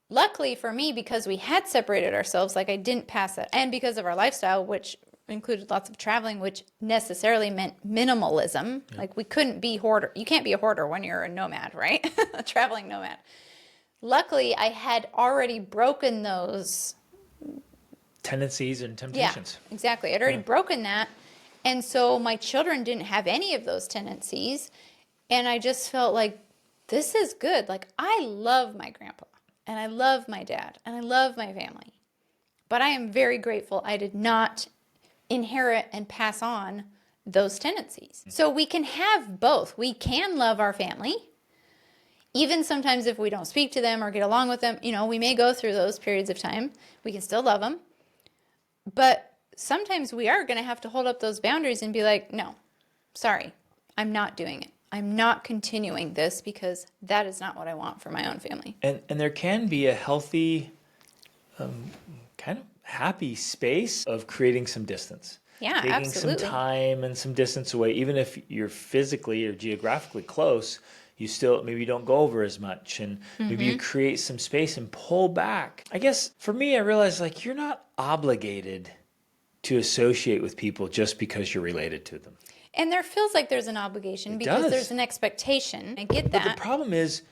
luckily for me, because we had separated ourselves, I didn't pass it. And because of our lifestyle, which included lots of traveling, which necessarily meant minimalism. Yeah. We couldn't be hoarder. You can't be a hoarder when you're a nomad, right? A traveling nomad. Luckily, I had already broken those tendencies and temptations. Yeah, exactly. I'd already broken that. And so my children didn't have any of those tendencies. And I just felt this is good. Like, I love my grandpa and I love my dad and I love my family. But I am very grateful I did not inherit and pass on those tendencies. So we can have both. We can love our family. Even sometimes if we don't speak to them or get along with them, we may go through those periods of time. We can still love them. But sometimes we are going to have to hold up those boundaries and be like, no, sorry, I'm not doing it. I'm not continuing this because that is not what I want for my own family. And there can be a healthy, kind of happy space of creating some distance. Yeah, taking absolutely. some time and some distance away, even if you're physically or geographically close, you still maybe you don't go over as much, and maybe you create some space and pull back. I guess for me, I realized like you're not obligated to associate with people just because you're related to them. And there feels like there's an obligation because does. there's an expectation. I get But that. the problem is,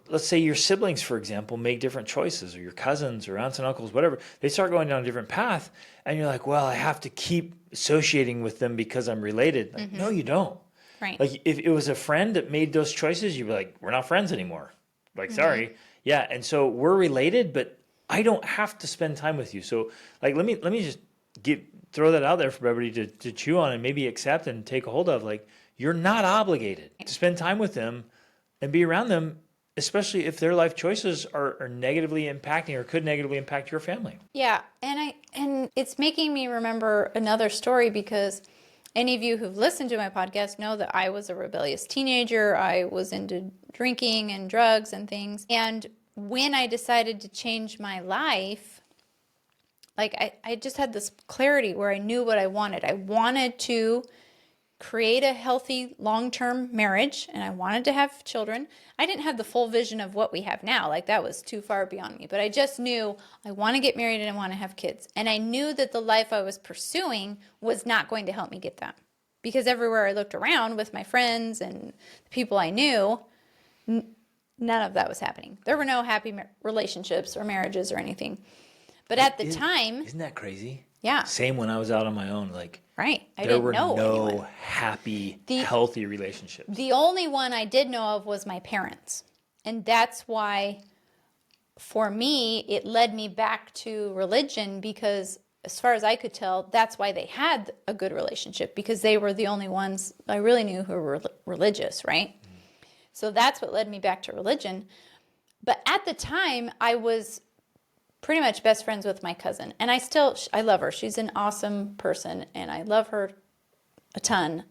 let's say your siblings, for example, make different choices, or your cousins or aunts and uncles, whatever. They start going down a different path, and you're like, well, I have to keep associating with them because I'm related. Like, no, you don't. Right. Like, if it was a friend that made those choices, you'd be like, we're not friends anymore. Like, sorry. Yeah, and so we're related, but I don't have to spend time with you. So, like, let me just throw that out there for everybody to chew on and maybe accept and take a hold of. Like, you're not obligated to spend time with them and be around them, especially if their life choices are negatively impacting or could negatively impact your family. Yeah, and it's making me remember another story because any of you who've listened to my podcast know that I was a rebellious teenager. I was into drinking and drugs and things. And when I decided to change my life, like I just had this clarity where I knew what I wanted. I wanted to create a healthy long-term marriage, and I wanted to have children. I didn't have the full vision of what we have now. Like, that was too far beyond me. But I just knew I want to get married and I want to have kids. And I knew that the life I was pursuing was not going to help me get that. Because everywhere I looked around with my friends and the people I knew, none of that was happening. There were no happy relationships or marriages or anything. But at the time... Isn't that crazy? Yeah. Same when I was out on my own. Like, right. I there didn't were know no anyone. happy, healthy relationships. The only one I did know of was my parents. And that's why, for me, it led me back to religion because, as far as I could tell, that's why they had a good relationship, because they were the only ones I really knew who were religious, right? So that's what led me back to religion. But at the time, I was pretty much best friends with my cousin. And I love her. She's an awesome person, and I love her a ton.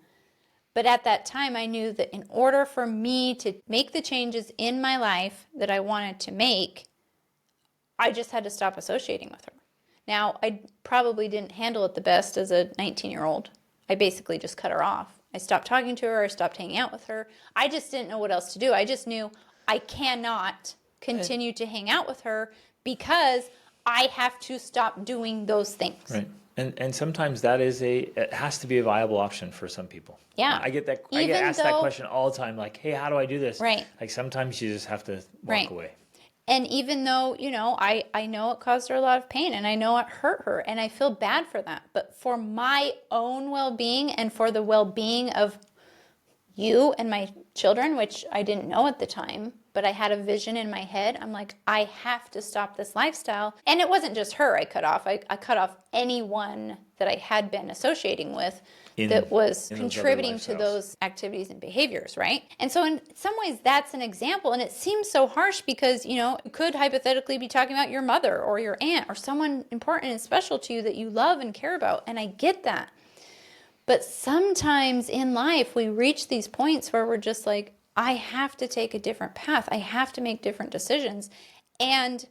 But at that time, I knew that in order for me to make the changes in my life that I wanted to make, I just had to stop associating with her. Now, I probably didn't handle it the best as a 19-year-old. I basically just cut her off. I stopped talking to her. I stopped hanging out with her. I just didn't know what else to do. I just knew I cannot continue to hang out with her because I have to stop doing those things. Right. And sometimes it has to be a viable option for some people. Yeah. I get asked that question all the time, like, hey, how do I do this? Right. Like, sometimes you just have to walk away. And even though, I know it caused her a lot of pain and I know it hurt her and I feel bad for that. But for my own well-being and for the well-being of you and my children, which I didn't know at the time, but I had a vision in my head. I'm like, I have to stop this lifestyle. And it wasn't just her I cut off. I cut off anyone that I had been associating with that was contributing to those activities and behaviors, right? And so in some ways, that's an example. And it seems so harsh because, it could hypothetically be talking about your mother or your aunt or someone important and special to you that you love and care about. And I get that. But sometimes in life, we reach these points where we're just like, I have to take a different path. I have to make different decisions. And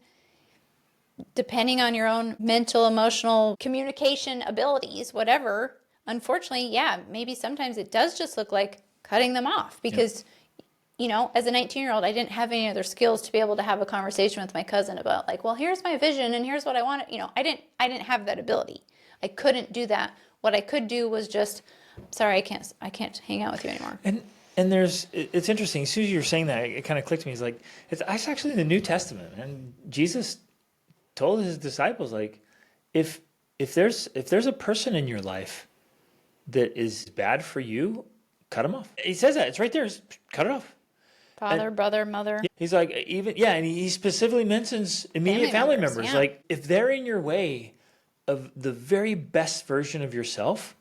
depending on your own mental, emotional, communication abilities, whatever, unfortunately, yeah, maybe sometimes it does just look like cutting them off because, as a 19-year-old, I didn't have any other skills to be able to have a conversation with my cousin about like, well, here's my vision and here's what I want. I didn't have that ability. I couldn't do that. What I could do was just, sorry, I can't hang out with you anymore. And it's interesting. As soon as you were saying that, it kind of clicked to me. It's like, it's actually in the New Testament. And Jesus told his disciples, like, if there's a person in your life that is bad for you, cut them off. He says that. It's right there. Just cut it off. Father, brother, mother. He's like, even, yeah, and he specifically mentions immediate family members. Yeah. Like, if they're in your way of the very best version of yourself,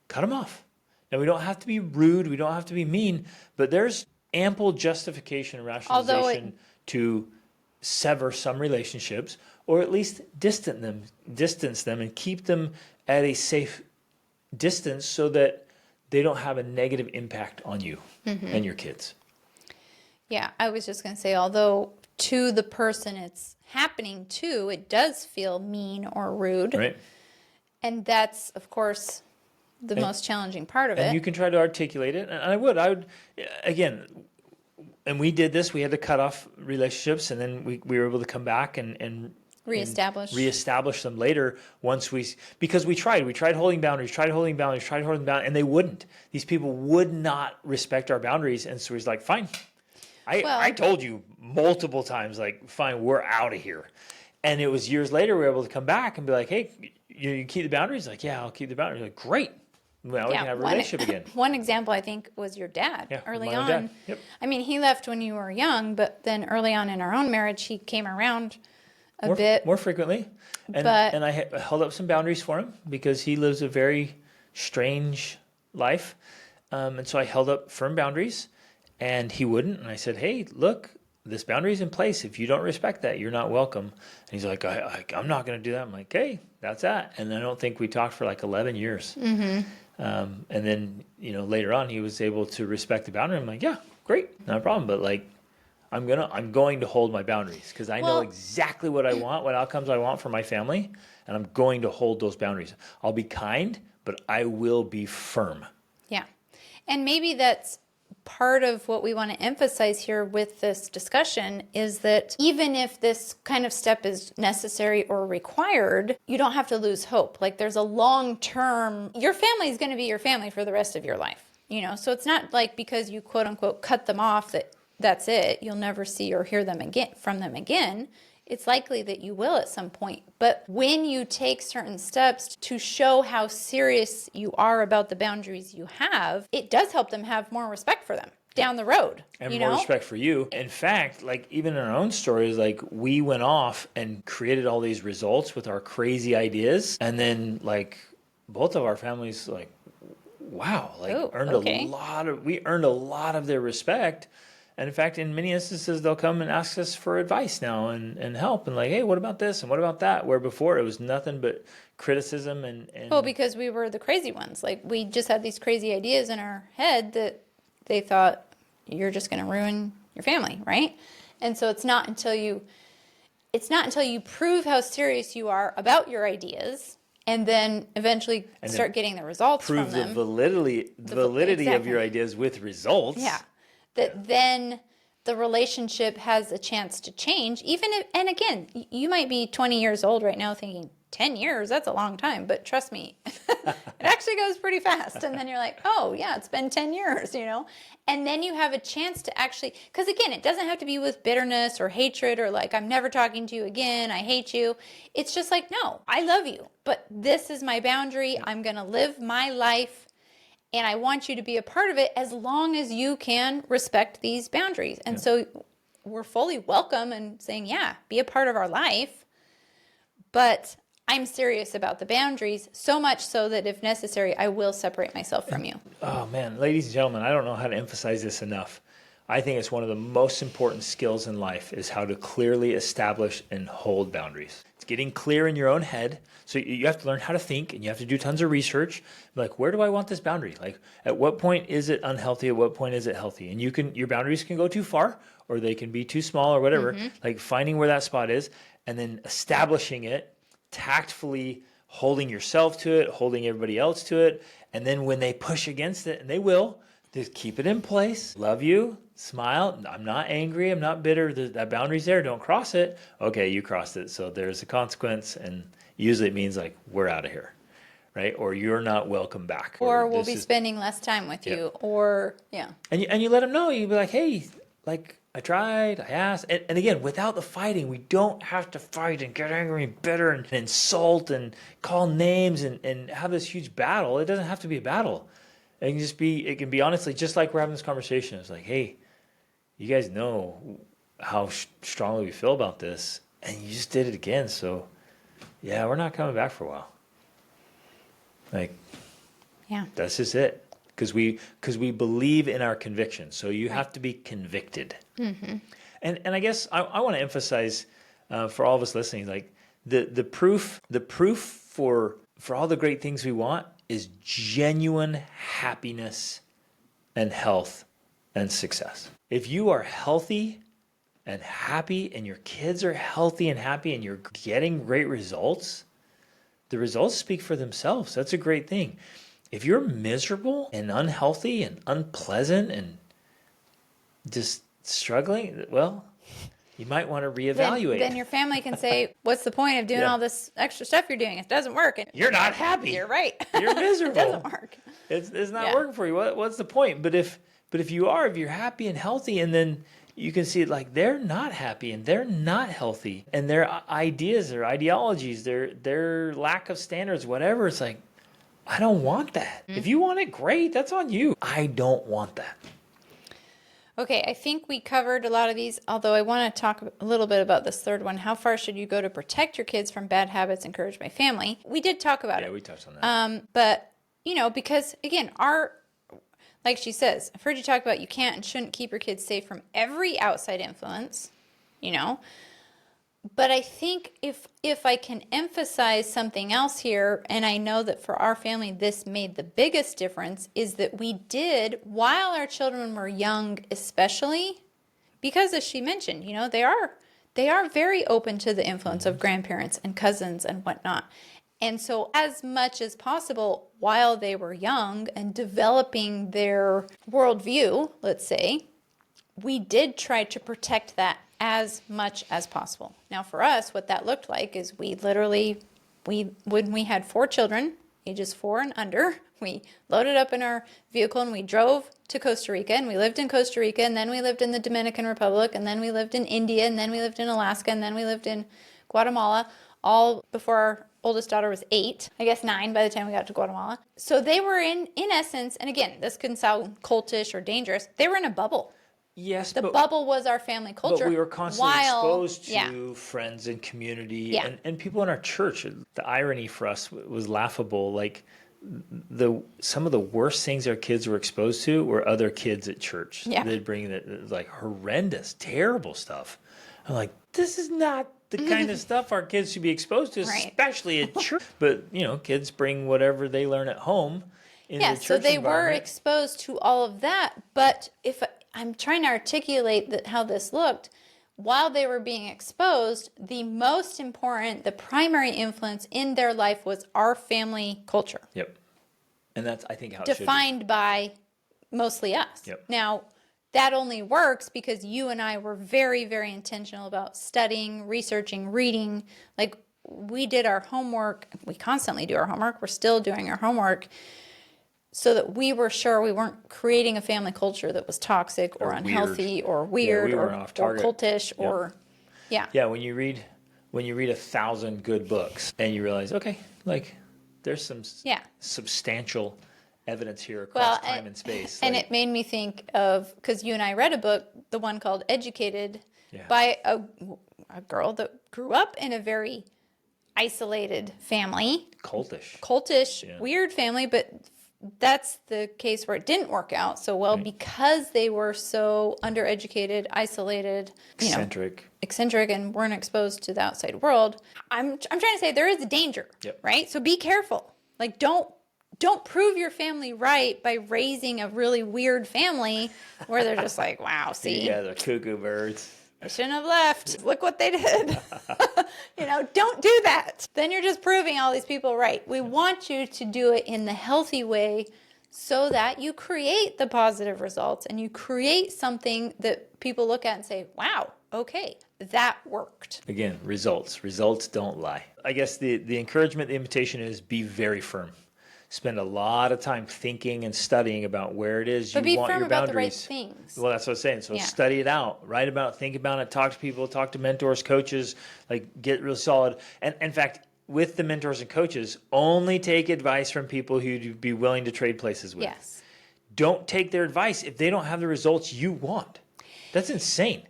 cut them off. Now, we don't have to be rude, we don't have to be mean, but there's ample justification and rationalization to sever some relationships, or at least distance them and keep them at a safe distance so that they don't have a negative impact on you and your kids. Yeah, I was just going to say, although to the person it's happening to, it does feel mean or rude. Right. And that's, of course, the most challenging part of it. And you can try to articulate it. And I would, again, and we did this, we had to cut off relationships, and then we were able to come back and reestablish them later because we tried holding boundaries, and they wouldn't. These people would not respect our boundaries. And so he's like, fine. I told you multiple times, like, fine, we're out of here. And it was years later, we were able to come back and be like, hey, you keep the boundaries? Like, yeah, I'll keep the boundaries. Like, great. Now we can have a relationship again. One example, I think, was your dad early on. Dad. Yep. I mean, he left when you were young, but then early on in our own marriage, he came around a bit. More frequently. And I held up some boundaries for him because he lives a very strange life. And so I held up firm boundaries, and he wouldn't. And I said, hey, look, this boundary's in place. If you don't respect that, you're not welcome. And he's like, I'm not going to do that. I'm like, hey, that's that. And I don't think we talked for like 11 years. And then, later on, he was able to respect the boundary. I'm like, yeah, great, not a problem. But like, I'm going to hold my boundaries because I know exactly what I want, what outcomes I want for my family, and I'm going to hold those boundaries. I'll be kind, but I will be firm. Yeah. And maybe that's part of what we want to emphasize here with this discussion is that even if this kind of step is necessary or required, you don't have to lose hope. Like, there's a long-term, your family is going to be your family for the rest of your life, so it's not like because you quote unquote cut them off that's it. You'll never see or hear them again from them again. It's likely that you will at some point. But when you take certain steps to show how serious you are about the boundaries you have, it does help them have more respect for them down the road. And more respect for you. In fact, like, even in our own stories, like, we went off and created all these results with our crazy ideas. And then, like, both of our families, like, wow, like, we earned a lot of their respect. And in fact, in many instances, they'll come and ask us for advice now and help. And like, hey, what about this? And what about that? Where before it was nothing but criticism and... Well, because we were the crazy ones. Like, we just had these crazy ideas in our head that they thought, you're just going to ruin your family, right? And so it's not until you prove how serious you are about your ideas and then eventually start getting the results from them. Prove the validity of your ideas with results. Yeah. That then the relationship has a chance to change. Even if, and again, you might be 20 years old right now thinking, 10 years, that's a long time. But trust me, it actually goes pretty fast. And then you're like, oh, yeah, it's been 10 years, And then you have a chance to actually, because again, it doesn't have to be with bitterness or hatred or like, I'm never talking to you again, I hate you. It's just like, no, I love you, but this is my boundary. I'm going to live my life. And I want you to be a part of it as long as you can respect these boundaries. And so we're fully welcome and saying, yeah, be a part of our life. But I'm serious about the boundaries, so much so that if necessary, I will separate myself from you. Oh, man, ladies and gentlemen, I don't know how to emphasize this enough. I think it's one of the most important skills in life is how to clearly establish and hold boundaries. It's getting clear in your own head. So you have to learn how to think, and you have to do tons of research. Like, where do I want this boundary? Like, at what point is it unhealthy? At what point is it healthy? And your boundaries can go too far, or they can be too small, or whatever. Like, finding where that spot is, and then establishing it, tactfully holding yourself to it, holding everybody else to it. And then when they push against it, and they will, just keep it in place. Love you. Smile. I'm not angry. I'm not bitter. That boundary's there. Don't cross it. Okay, you crossed it. So there's a consequence, and usually it means like, we're out of here, right? Or you're not welcome back. Or we'll be spending less time with you. Or, And you let them know. You be like, hey, like, I tried, I asked. And again, without the fighting, we don't have to fight and get angry and bitter and insult and call names and have this huge battle. It doesn't have to be a battle. It can be honestly, just like we're having this conversation. It's like, hey, you guys know how strongly we feel about this, and you just did it again. So, yeah, we're not coming back for a while. Like, Yeah. that's just it. Because we believe in our conviction. So you have to be convicted. Mm-hmm. And I guess I want to emphasize for all of us listening, like the proof for all the great things we want is genuine happiness and health and success. If you are healthy and happy, and your kids are healthy and happy, and you're getting great results, the results speak for themselves. That's a great thing. If you're miserable and unhealthy and unpleasant and just struggling, well, you might want to reevaluate. Then your family can say, what's the point of doing all this extra stuff you're doing? It doesn't work. And you're not happy. You're right. You're miserable. It doesn't work. It's not working for you. What's the point? But if you're happy and healthy, and then you can see it like they're not happy and they're not healthy, and their ideas, their ideologies, their lack of standards, whatever, it's like, I don't want that. If you want it, great. That's on you. I don't want that. Okay, I think we covered a lot of these, although I want to talk a little bit about this third one. How far should you go to protect your kids from bad habits encouraged by family? We did talk about it. Yeah, we touched on that. But, because, again, like she says, I've heard you talk about you can't and shouldn't keep your kids safe from every outside influence, But I think if I can emphasize something else here, and I know that for our family this made the biggest difference, is that we did, while our children were young especially, because as she mentioned, they are very open to the influence of grandparents and cousins and whatnot. And so as much as possible, while they were young and developing their worldview, let's say, we did try to protect that as much as possible. Now for us, what that looked like is when we had 4 children, ages 4 and under, we loaded up in our vehicle and we drove to Costa Rica, and we lived in Costa Rica, and then we lived in the Dominican Republic, and then we lived in India, and then we lived in Alaska, and then we lived in Guatemala, all before our oldest daughter was 8, I guess 9 by the time we got to Guatemala. So they were in essence, and again, this can sound cultish or dangerous, they were in a bubble. Yes, the bubble was our family culture. But we were constantly exposed to friends and community and people in our church. The irony for us was laughable. Like some of the worst things our kids were exposed to were other kids at church. Yeah. They'd bring like horrendous, terrible stuff. I'm like, this is not the kind of stuff our kids should be exposed to, especially at church. But kids bring whatever they learn at home into the church so they were environment. exposed to all of that. But if I'm trying to articulate how this looked, while they were being exposed, the most important, the primary influence in their life was our family culture. Yep. And that's, I think, how it defined by mostly us. Yep. Now, that only works because you and I were very, very intentional about studying, researching, reading. Like, we did our homework. We constantly do our homework. We're still doing our homework, so that we were sure we weren't creating a family culture that was toxic or unhealthy or weird or cultish or when you read 1,000 good books and you realize, okay, like there's some substantial evidence here across time and space. And it made me think of, because you and I read a book, the one called Educated, by a girl that grew up in a very isolated family. Cultish, weird family, but that's the case where it didn't work out so well because they were so undereducated, isolated, eccentric, and weren't exposed to the outside world. I'm trying to say there is a danger, right? So be careful. Like, don't prove your family right by raising a really weird family where they're just like, wow, see, the cuckoo birds. I shouldn't have left. Look what they did. Don't do that. Then you're just proving all these people right. We want you to do it in the healthy way so that you create the positive results and you create something that people look at and say, wow, okay, that worked. Again, results. Results don't lie. I guess the encouragement, the invitation is be very firm. Spend a lot of time thinking and studying about where it is you want your boundaries. But be firm about the right things. Well, that's what I was saying. So study it out, write about it, think about it, talk to people, talk to mentors, coaches, like get real solid. And in fact, with the mentors and coaches, only take advice from people who you'd be willing to trade places with. Yes. Don't take their advice if they don't have the results you want. That's insane.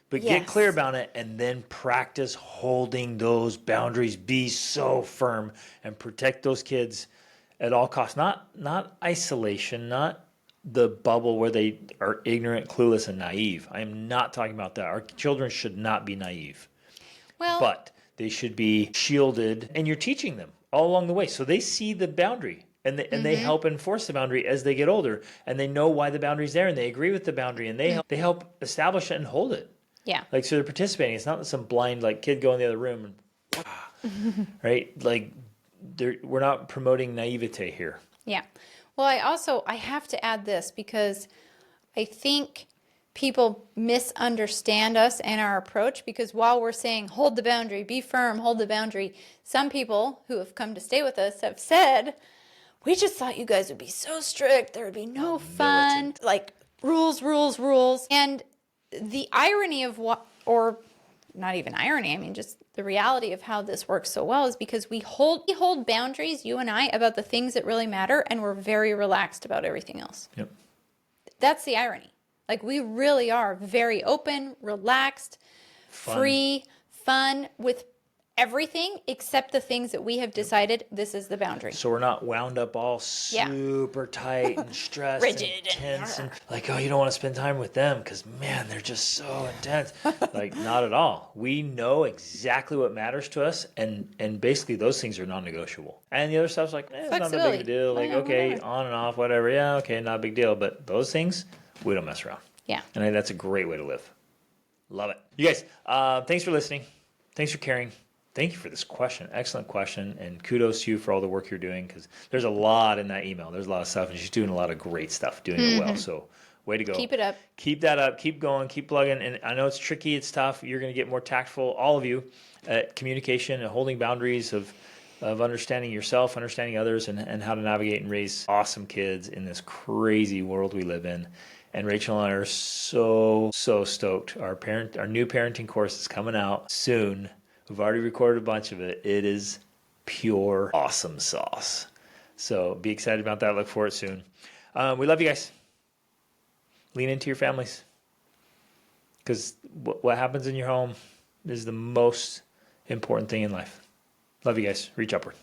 But get Yes. clear about it and then practice holding those boundaries. Be so firm and protect those kids at all costs. Not isolation, not the bubble where they are ignorant, clueless, and naive. I am not talking about that. Our children should not be naive, Well, but they should be shielded, and you're teaching them all along the way. So they see the boundary and they help enforce the boundary as they get older, and they know why the boundary's there, and they agree with the boundary, and they help establish it and hold it. yeah. Like, so they're participating. It's not some blind like kid go in the other room and right? Like we're not promoting naivete here. Yeah. Well, I have to add this because I think people misunderstand us and our approach, because while we're saying hold the boundary, be firm, hold the boundary, some people who have come to stay with us have said, we just thought you guys would be so strict, there would be no fun, like rules, rules, rules. And the irony of what, or not even irony, I mean, just the reality of how this works so well is because we hold boundaries, you and I, about the things that really matter, and we're very relaxed about everything else. Yep. That's the irony. Like, we really are very open, relaxed, free, fun with everything except the things that we have decided this is the boundary. So we're not wound up all super tight and stressed Rigid and tense and like, oh, you don't want to spend time with them because, man, they're just so intense. Like, not at all. We know exactly what matters to us, and basically those things are non-negotiable. And the other stuff's like, it's not a big deal. Like, okay, whatever. On and off, whatever. Yeah, okay, not a big deal. But those things, we don't mess around. Yeah. And I think that's a great way to live. Love it. You guys, thanks for listening. Thanks for caring. Thank you for this question. Excellent question. And kudos to you for all the work you're doing, because there's a lot in that email. There's a lot of stuff, and she's doing a lot of great stuff, doing it well. So way to go. Keep it up. Keep that up. Keep going. Keep plugging. And I know it's tricky. It's tough. You're going to get more tactful, all of you, at communication and holding boundaries of understanding yourself, understanding others, and how to navigate and raise awesome kids in this crazy world we live in. And Rachel and I are so stoked. Our new parenting course is coming out soon. We've already recorded a bunch of it. It is pure awesome sauce. So be excited about that. Look for it soon. We love you guys. Lean into your families, because what happens in your home is the most important thing in life. Love you guys. Reach upward.